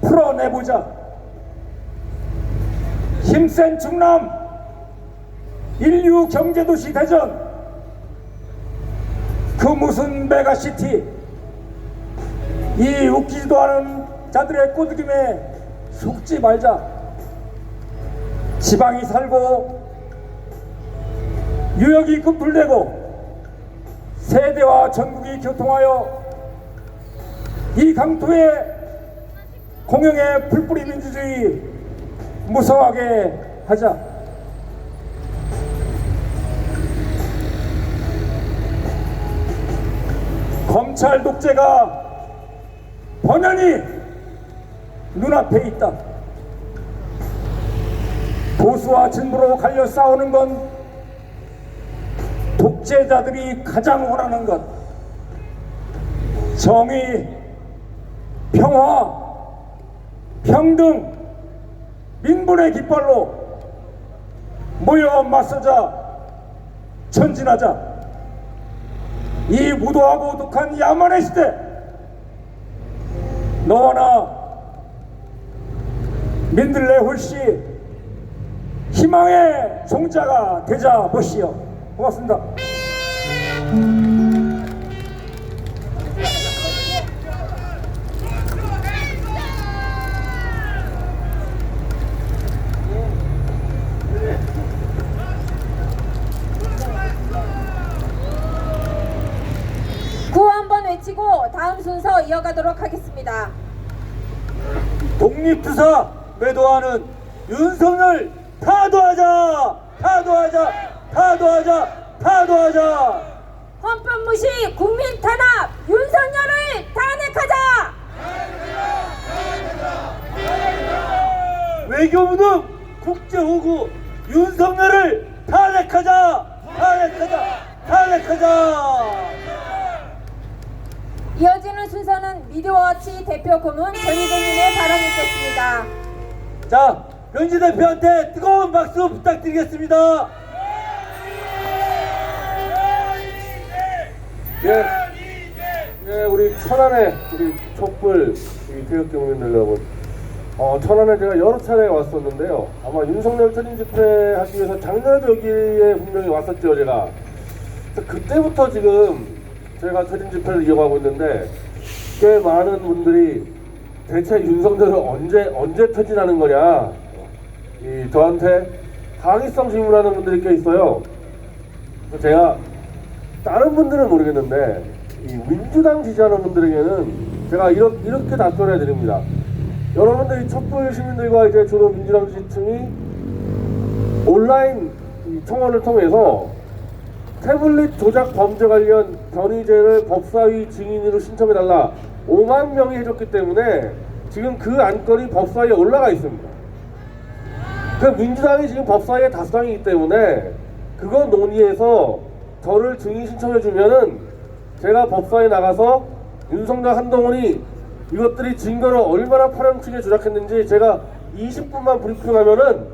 풀어내보자. 힘센 충남, 인류 경제도시 대전, 그 무슨 메가시티, 이 웃기지도 않은 자들의 꼬드김에 속지 말자. 지방이 살고 유역이 꿈풀되고 세대와 전국이 교통하여 이 강토의 공영의 풀뿌리 민주주의 무성하게 하자. 검찰 독재가 번연히 눈앞에 있다. 보수와 진보로 갈려 싸우는 건 독재자들이 가장 원하는 것. 정의, 평화, 평등, 민분의 깃발로 모여 맞서자. 전진하자. 이 무도하고 독한 야만의 시대, 너와 나 민들레 홀씨 희망의 종자가 되자 보시오. 고맙습니다. 구호 한번 외치고 다음 순서 이어가도록 하겠습니다. 독립투사 매도하는 윤석열 타도하자! 타도하자! 타도하자! 타도하자! 헌법 무시, 국민 탄압, 윤석열을 탄핵하자! 외교부등 국제호구 윤석열을 탄핵하자! 탄핵하자! 탄핵하자! 이어지는 순서는 미디어워치 대표 고문 전희동님의 발언이 있겠습니다. 자, 변지 대표한테 뜨거운 박수 부탁드리겠습니다. 예, 우리 천안에 우리 촛불 교육 경위들 여러분, 천안에 제가 여러 차례 왔었는데요. 아마 윤석열 터진 집회 하기 위해서 작년에도 여기에 분명히 왔었죠, 제가. 그때부터 지금 제가 터진 집회를 이어가고 있는데 꽤 많은 분들이 대체 윤석열을 언제 터진하는 거냐, 저한테 강의성 질문하는 분들이 꽤 있어요. 제가 다른 분들은 모르겠는데 이 민주당 지지하는 분들에게는 제가 이렇게 답변해 드립니다. 여러분들이 촛불 시민들과 이제 주로 민주당 지지층이 온라인 청원을 통해서 태블릿 조작 범죄 관련 변의죄를 법사위 증인으로 신청해달라 5만 명이 해줬기 때문에 지금 그 안건이 법사위에 올라가 있습니다. 그 민주당이 지금 법사위에 다수당이기 때문에 그거 논의해서 저를 증인 신청해주면은 제가 법사위에 나가서 윤석열, 한동훈이 이것들이 증거를 얼마나 파렴치게 조작했는지 제가 20분만 브리핑하면은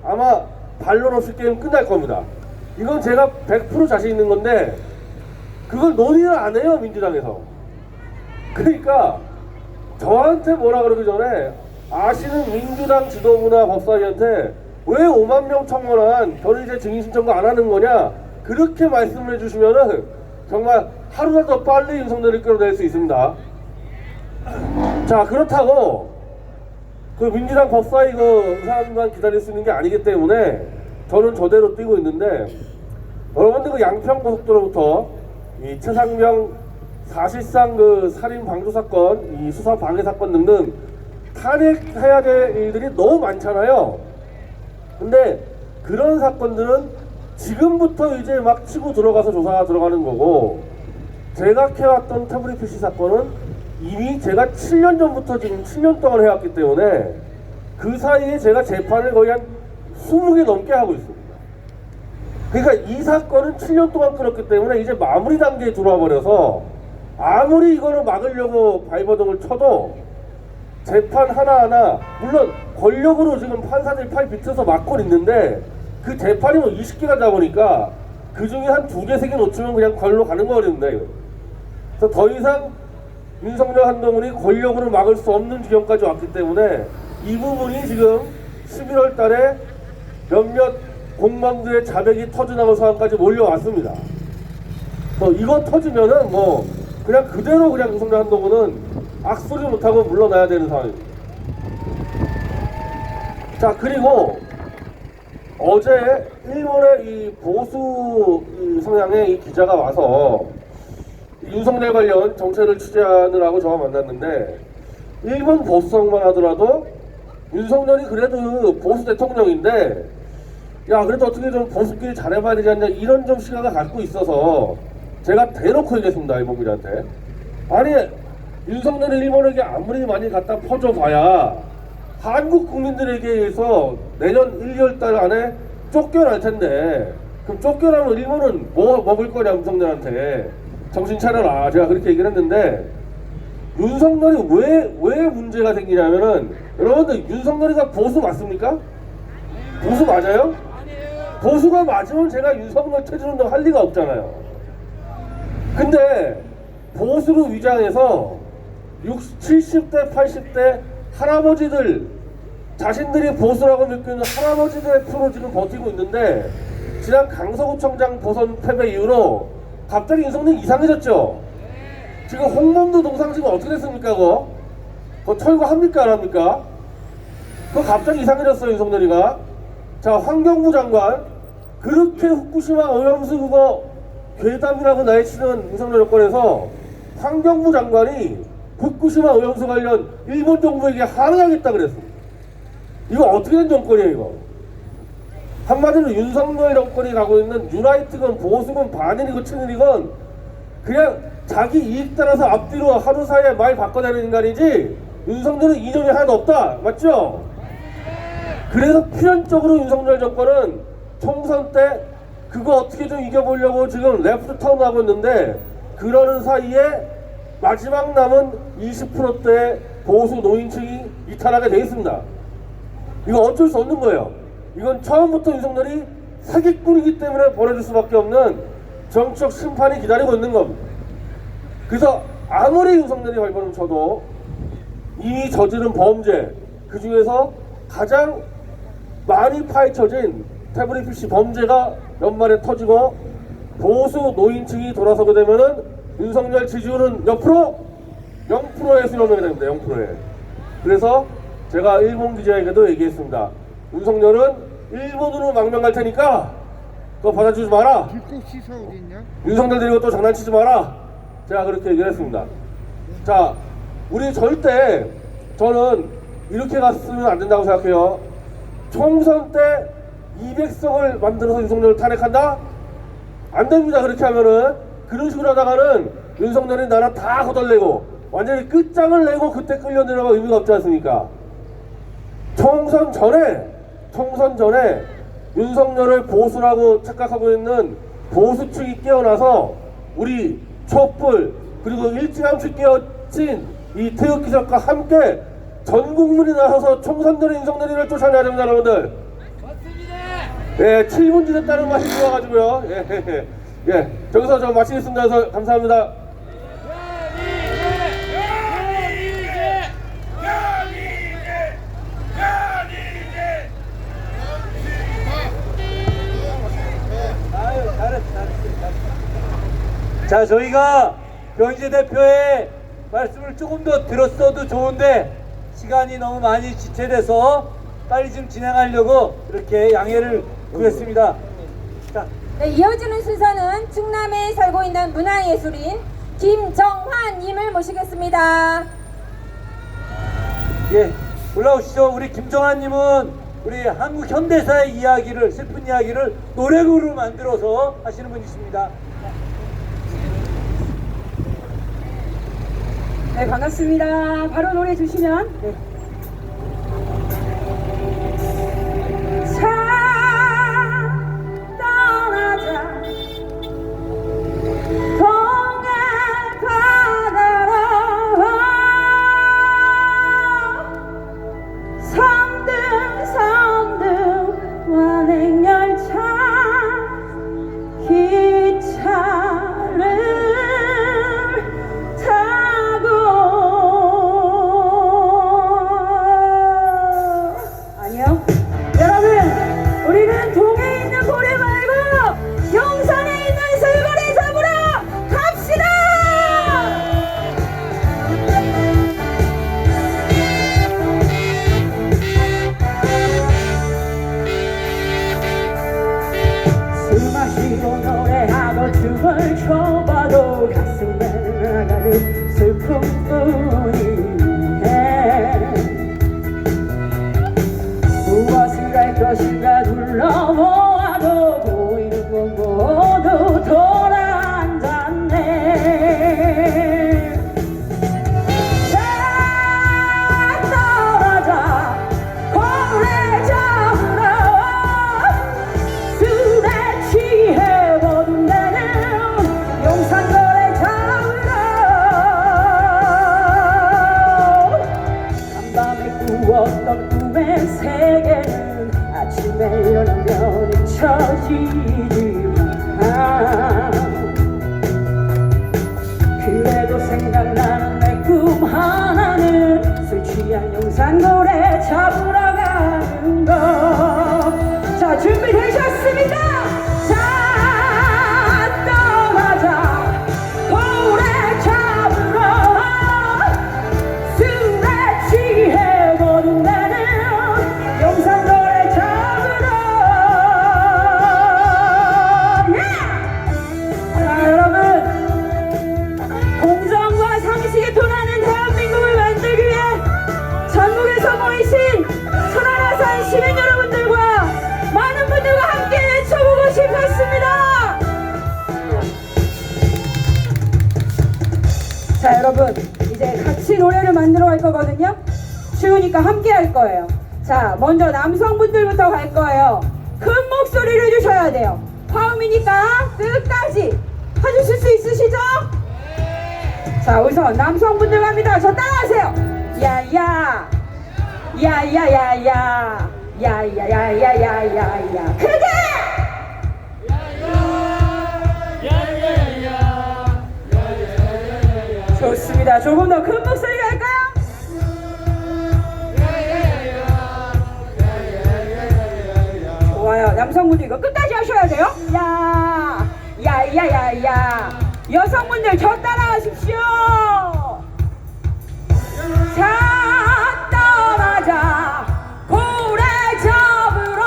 아마 반론 없이 게임 끝날 겁니다. 이건 제가 100% 자신 있는 건데 그걸 논의를 안 해요, 민주당에서. 그러니까 저한테 뭐라 그러기 전에 아시는 민주당 지도부나 법사위한테 왜 5만 명 청원한 변의죄 증인 신청도 안 하는 거냐, 그렇게 말씀을 해주시면은 정말 하루라도 빨리 윤석열을 끌어낼 수 있습니다. 자, 그렇다고 그 민주당 법사위 그 사람만 기다릴 수 있는 게 아니기 때문에 저는 저대로 뛰고 있는데, 여러분들 그 양평고속도로부터 이 최상병 사실상 그 살인 방조 사건, 이 수사 방해 사건 등등 탄핵해야 될 일들이 너무 많잖아요. 근데 그런 사건들은 지금부터 이제 막 치고 들어가서 조사가 들어가는 거고, 제가 해왔던 태블릿 PC 사건은 이미 제가 7년 전부터 지금 7년 동안 해왔기 때문에 그 사이에 제가 재판을 거의 한 20개 넘게 하고 있습니다. 그러니까 이 사건은 7년 동안 끌었기 때문에 이제 마무리 단계에 들어와 버려서 아무리 이거를 막으려고 발버둥을 쳐도 재판 하나하나, 물론 권력으로 지금 판사들 팔 비틀어서 막고 있는데 그 재판이 뭐 20개가 다 보니까 그 중에 한 2개, 3개 놓치면 그냥 걸로 가는 거거든요. 그래서 더 이상 윤석열, 한동훈이 권력으로 막을 수 없는 지경까지 왔기 때문에 이 부분이 지금 11월 달에 몇몇 공무원들의 자백이 터져나올 상황까지 몰려왔습니다. 이거 터지면은 뭐 그냥 그대로 그냥 윤석열, 한동훈은 악소리 못하고 물러나야 되는 상황입니다. 자, 그리고 어제 일본의 이 보수 성향의 이 기자가 와서 윤석열 관련 정책을 취재하느라고 저와 만났는데, 일본 보수성만 하더라도 윤석열이 그래도 보수 대통령인데 야 그래도 어떻게 좀 보수끼리 잘해봐야 되지 않냐, 이런 좀 시각을 갖고 있어서 제가 대놓고 얘기했습니다. 일본 기자한테. 아니 윤석열이 일본에게 아무리 많이 갖다 퍼줘봐야 한국 국민들에게 의해서 내년 1, 2월 달 안에 쫓겨날 텐데, 그럼 쫓겨나면 일본은 뭐 먹을 거냐, 윤석열한테. 정신 차려라. 제가 그렇게 얘기를 했는데, 윤석열이 왜 문제가 생기냐면은, 여러분들 윤석열이가 보수 맞습니까? 보수 맞아요? 보수가 맞으면 제가 윤석열 퇴진운동 할 리가 없잖아요. 근데 보수로 위장해서 60, 70대, 80대 할아버지들, 자신들이 보수라고 믿고 있는 할아버지들의 표로 지금 버티고 있는데, 지난 강서구청장 보선 패배 이후로 갑자기 윤석열이 이상해졌죠? 지금 홍범도 동상 지금 어떻게 됐습니까, 그거 철거합니까, 안 합니까? 그거 갑자기 이상해졌어요, 윤석열이가. 자, 환경부 장관, 그렇게 후쿠시마 오염수 그거 괴담이라고 나해치는 윤석열 정권에서 환경부 장관이 후쿠시마 오염수 관련 일본 정부에게 항의하겠다 그랬습니다. 이거 어떻게 된 정권이에요, 이거? 한마디로 윤석열 정권이 가고 있는 유나이트건 보수건 반일이건 친일이건 그냥 자기 이익 따라서 앞뒤로 하루 사이에 말 바꿔내는 인간이지, 윤석열은 이념이 하나도 없다. 맞죠? 그래서 필연적으로 윤석열 정권은 총선 때 그거 어떻게 좀 이겨보려고 지금 레프트 턴하고 있는데, 그러는 사이에 마지막 남은 20%대의 보수 노인층이 이탈하게 되어 있습니다. 이거 어쩔 수 없는 거예요. 이건 처음부터 윤석열이 사기꾼이기 때문에 벌어질 수밖에 없는 정치적 심판이 기다리고 있는 겁니다. 그래서 아무리 윤석열이 발버둥 쳐도 이미 저지른 범죄, 그 중에서 가장 많이 파헤쳐진 태블릿 PC 범죄가 연말에 터지고 보수 노인층이 돌아서게 되면은 윤석열 지지율은 몇 프로? 0%에 수렴하게 됩니다. 0%에. 그래서 제가 일본 기자에게도 얘기했습니다. 윤석열은 일본으로 망명 갈 테니까 그거 받아주지 마라. 윤석열 데리고 또 장난치지 마라. 제가 그렇게 얘기를 했습니다. 자, 우리 절대, 저는 이렇게 갔으면 안 된다고 생각해요. 총선 때 200석을 만들어서 윤석열을 탄핵한다? 안 됩니다. 그렇게 하면은. 그런 식으로 하다가는 윤석열이 나라 다 거덜내고 완전히 끝장을 내고 그때 끌려 내려가 의미가 없지 않습니까? 총선 전에 윤석열을 보수라고 착각하고 있는 보수층이 깨어나서 우리 촛불, 그리고 일찌감치 깨어진 이 태극기석과 함께 전 국민이 나서서 총선 전에 윤석열이를 쫓아내야 됩니다, 여러분들. 맞습니다. 예, 7분 지났다는 말이 들어와가지고요. 예, 저기서 저 마치겠습니다. 그래서 감사합니다. 자, 저희가 변희재 대표의 말씀을 조금 더 들었어도 좋은데 시간이 너무 많이 지체돼서 빨리 좀 진행하려고 이렇게 양해를 구했습니다. 자, 네, 이어지는 순서는 충남에 살고 있는 문화예술인 김정환님을 모시겠습니다. 예, 올라오시죠. 우리 김정환님은 우리 한국 현대사의 이야기를, 슬픈 이야기를 노래로 만들어서 하시는 분이십니다. 네, 반갑습니다. 바로 노래 주시면. 네. 자, 떠나자. 동해 바다로 성등 완행열차 기차를 타고 아니요 여러분 우리는 동해에 있는 고래 말고 용산에 있는 술고래 잡으러 갑시다. 술 마시고 노래하고 춤을 춰봐도 가슴에 나가는 슬픔뿐이네. 무엇을 할 것인가 둘러보아도 보이는 건 모두 돌아앉았네. 자, 떠나자 고래 잡으러 술에 취해 버둔다는 용산거래 잡으러 한밤에 꾸었던 꿈의 세계는 아침에 일어나면 잊혀지지만 그래도 생각나는 내 꿈 하나는 술 취한 용산거래 잡으러 가는 거. 자, 준비되셨습니까? 자, 떠나자 고래 잡으러 술에 취해 버둔다는 용산거래 잡으러. 자, 여러분 공정과 상식에 도나는 대한민국을 만들기 위해 전국에서 모이신 천안아산 시민 여러분들과 많은 분들과 함께 외쳐보고 싶었습니다. 자, 여러분 이제 같이 노래를 만들어 갈 거거든요. 추우니까 함께 할 거예요. 자, 먼저 남성분들부터 갈 거예요. 큰 목소리를 해주셔야 돼요. 화음이니까 끝까지 해주실 수 있으시죠? 자, 우선 남성분들 갑니다. 저 따라하세요. 야야 야야야야 야야야야야야야 크게 좋습니다. 조금 더 큰 목소리가 할까요? 좋아요. 남성분들 이거 끝까지 하셔야 돼요. 야야야야 여성분들 저 따라하십시오. 자, 떠나자 고래 잡으러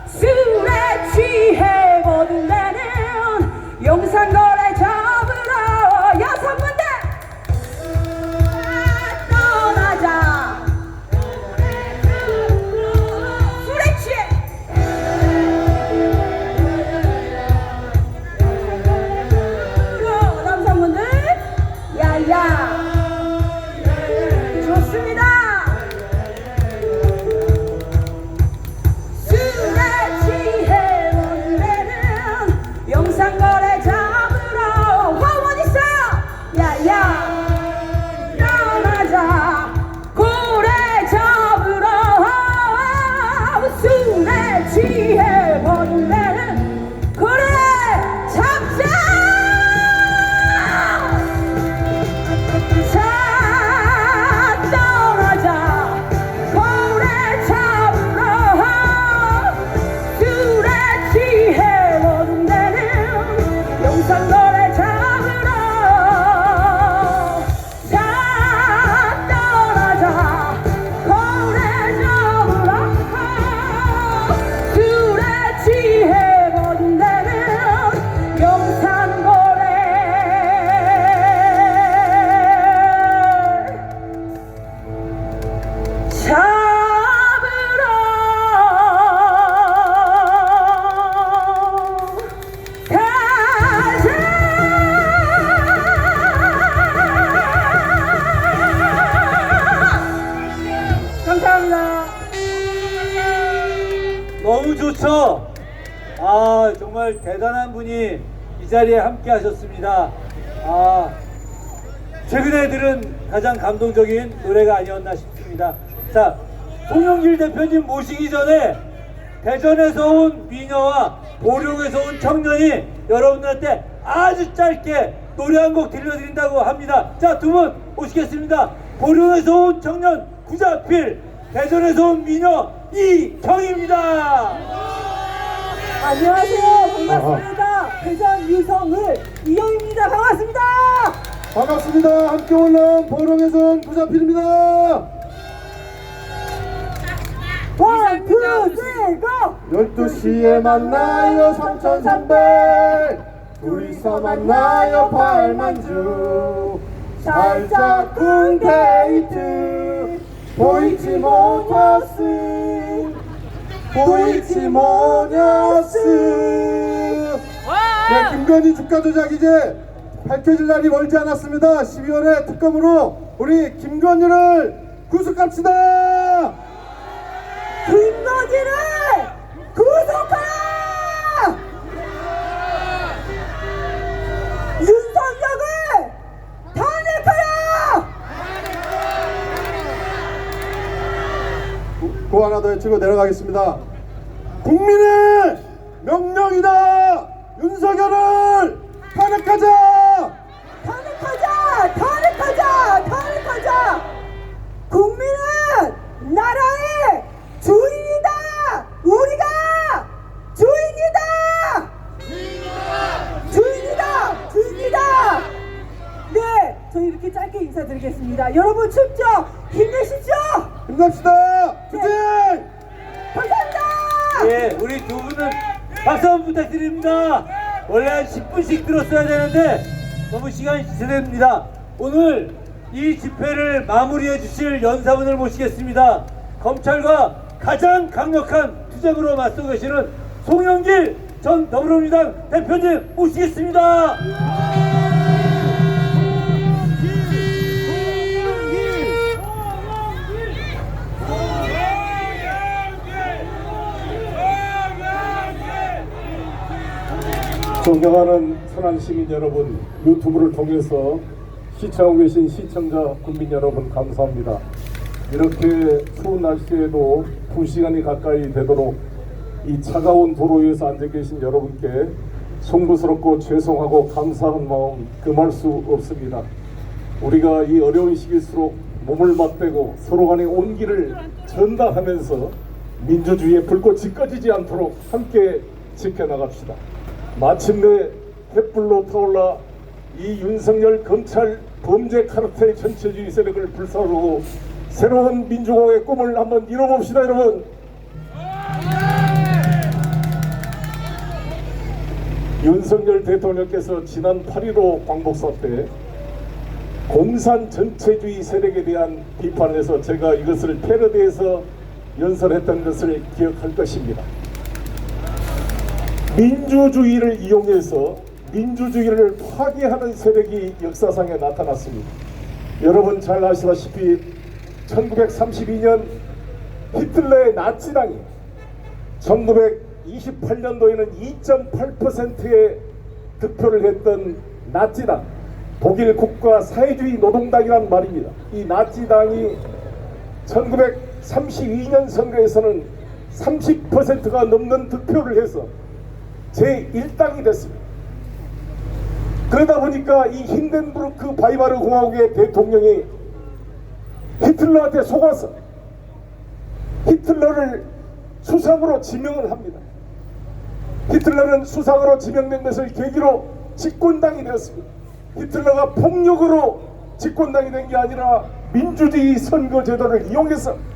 술에 취해 버둔다는 용산거래 잡으러. 여성분들 떠나자 술에 취해. 남성분들 정말 대단한 분이 이 자리에 함께 하셨습니다. 최근에 들은 가장 감동적인 노래가 아니었나 싶습니다. 자, 송영길 대표님 모시기 전에 대전에서 온 미녀와 보령에서 온 청년이 여러분들한테 아주 짧게 노래 한 곡 들려드린다고 합니다. 자, 두 분 오시겠습니다. 보령에서 온 청년 구자필, 대전에서 온 미녀 이경입니다. 안녕하세요. 반갑습니다. 대전 유성을 이영입니다. 반갑습니다. 반갑습니다. 함께 올라온 보령에서 온 구자필입니다. 원, 투, 쓰리, 고! 12시에 만나요 3300 둘이서 만나요 8만주 살짝 데이트 보이지 모녀스 보이지 모녀스. 네, 김건희 주가 조작 이제 밝혀질 날이 멀지 않았습니다. 12월에 특검으로 우리 김건희를 구속합시다. 김건희를 구속하라! 윤석열을 탄핵하라! 고 하나 더 외치고 내려가겠습니다. 국민의 명령이다. 윤석열을 탄핵하자. 탄핵하자! 탄핵하자! 탄핵하자! 국민은 나라의 주인이다! 우리가 주인이다! 주인이다! 주인이다! 네, 저희 이렇게 짧게 인사드리겠습니다. 여러분 춥죠? 힘내시죠? 힘냅시다. 투쟁! 감사합니다! 예, 우리 두 분은 박수 한번 부탁드립니다. 원래 한 10분씩 들었어야 되는데 너무 시간이 지체됩니다. 오늘 이 집회를 마무리해 주실 연사분을 모시겠습니다. 검찰과 가장 강력한 투쟁으로 맞서 계시는 송영길 전 더불어민주당 대표님 모시겠습니다. 존경하는 천안 시민 여러분, 유튜브를 통해서 시청하고 계신 시청자 국민 여러분 감사합니다. 이렇게 추운 날씨에도 2시간이 가까이 되도록 이 차가운 도로 위에서 앉아 계신 여러분께 송구스럽고 죄송하고 감사한 마음 금할 수 없습니다. 우리가 이 어려운 시기일수록 몸을 맞대고 서로 간의 온기를 전달하면서 민주주의의 불꽃이 꺼지지 않도록 함께 지켜나갑시다. 마침내 횃불로 타올라 이 윤석열 검찰 범죄 카르텔 전체주의 세력을 불사르고 새로운 민주공화국의 꿈을 한번 이뤄봅시다, 여러분. 윤석열 대통령께서 지난 8.15 광복사 때 공산 전체주의 세력에 대한 비판에서 제가 이것을 패러디해서 연설했던 것을 기억할 것입니다. 민주주의를 이용해서 민주주의를 파괴하는 세력이 역사상에 나타났습니다. 여러분 잘 아시다시피 1932년 히틀러의 나치당이 1928년도에는 2.8%의 득표를 했던 나치당, 독일 국가 사회주의 노동당이란 말입니다. 이 나치당이 1932년 선거에서는 30%가 넘는 득표를 해서 제1당이 됐습니다. 그러다 보니까 이 힌덴부르크 바이마르 공화국의 대통령이 히틀러한테 속아서 히틀러를 수상으로 지명을 합니다. 히틀러는 수상으로 지명된 것을 계기로 집권당이 되었습니다. 히틀러가 폭력으로 집권당이 된 게 아니라 민주주의 선거제도를 이용해서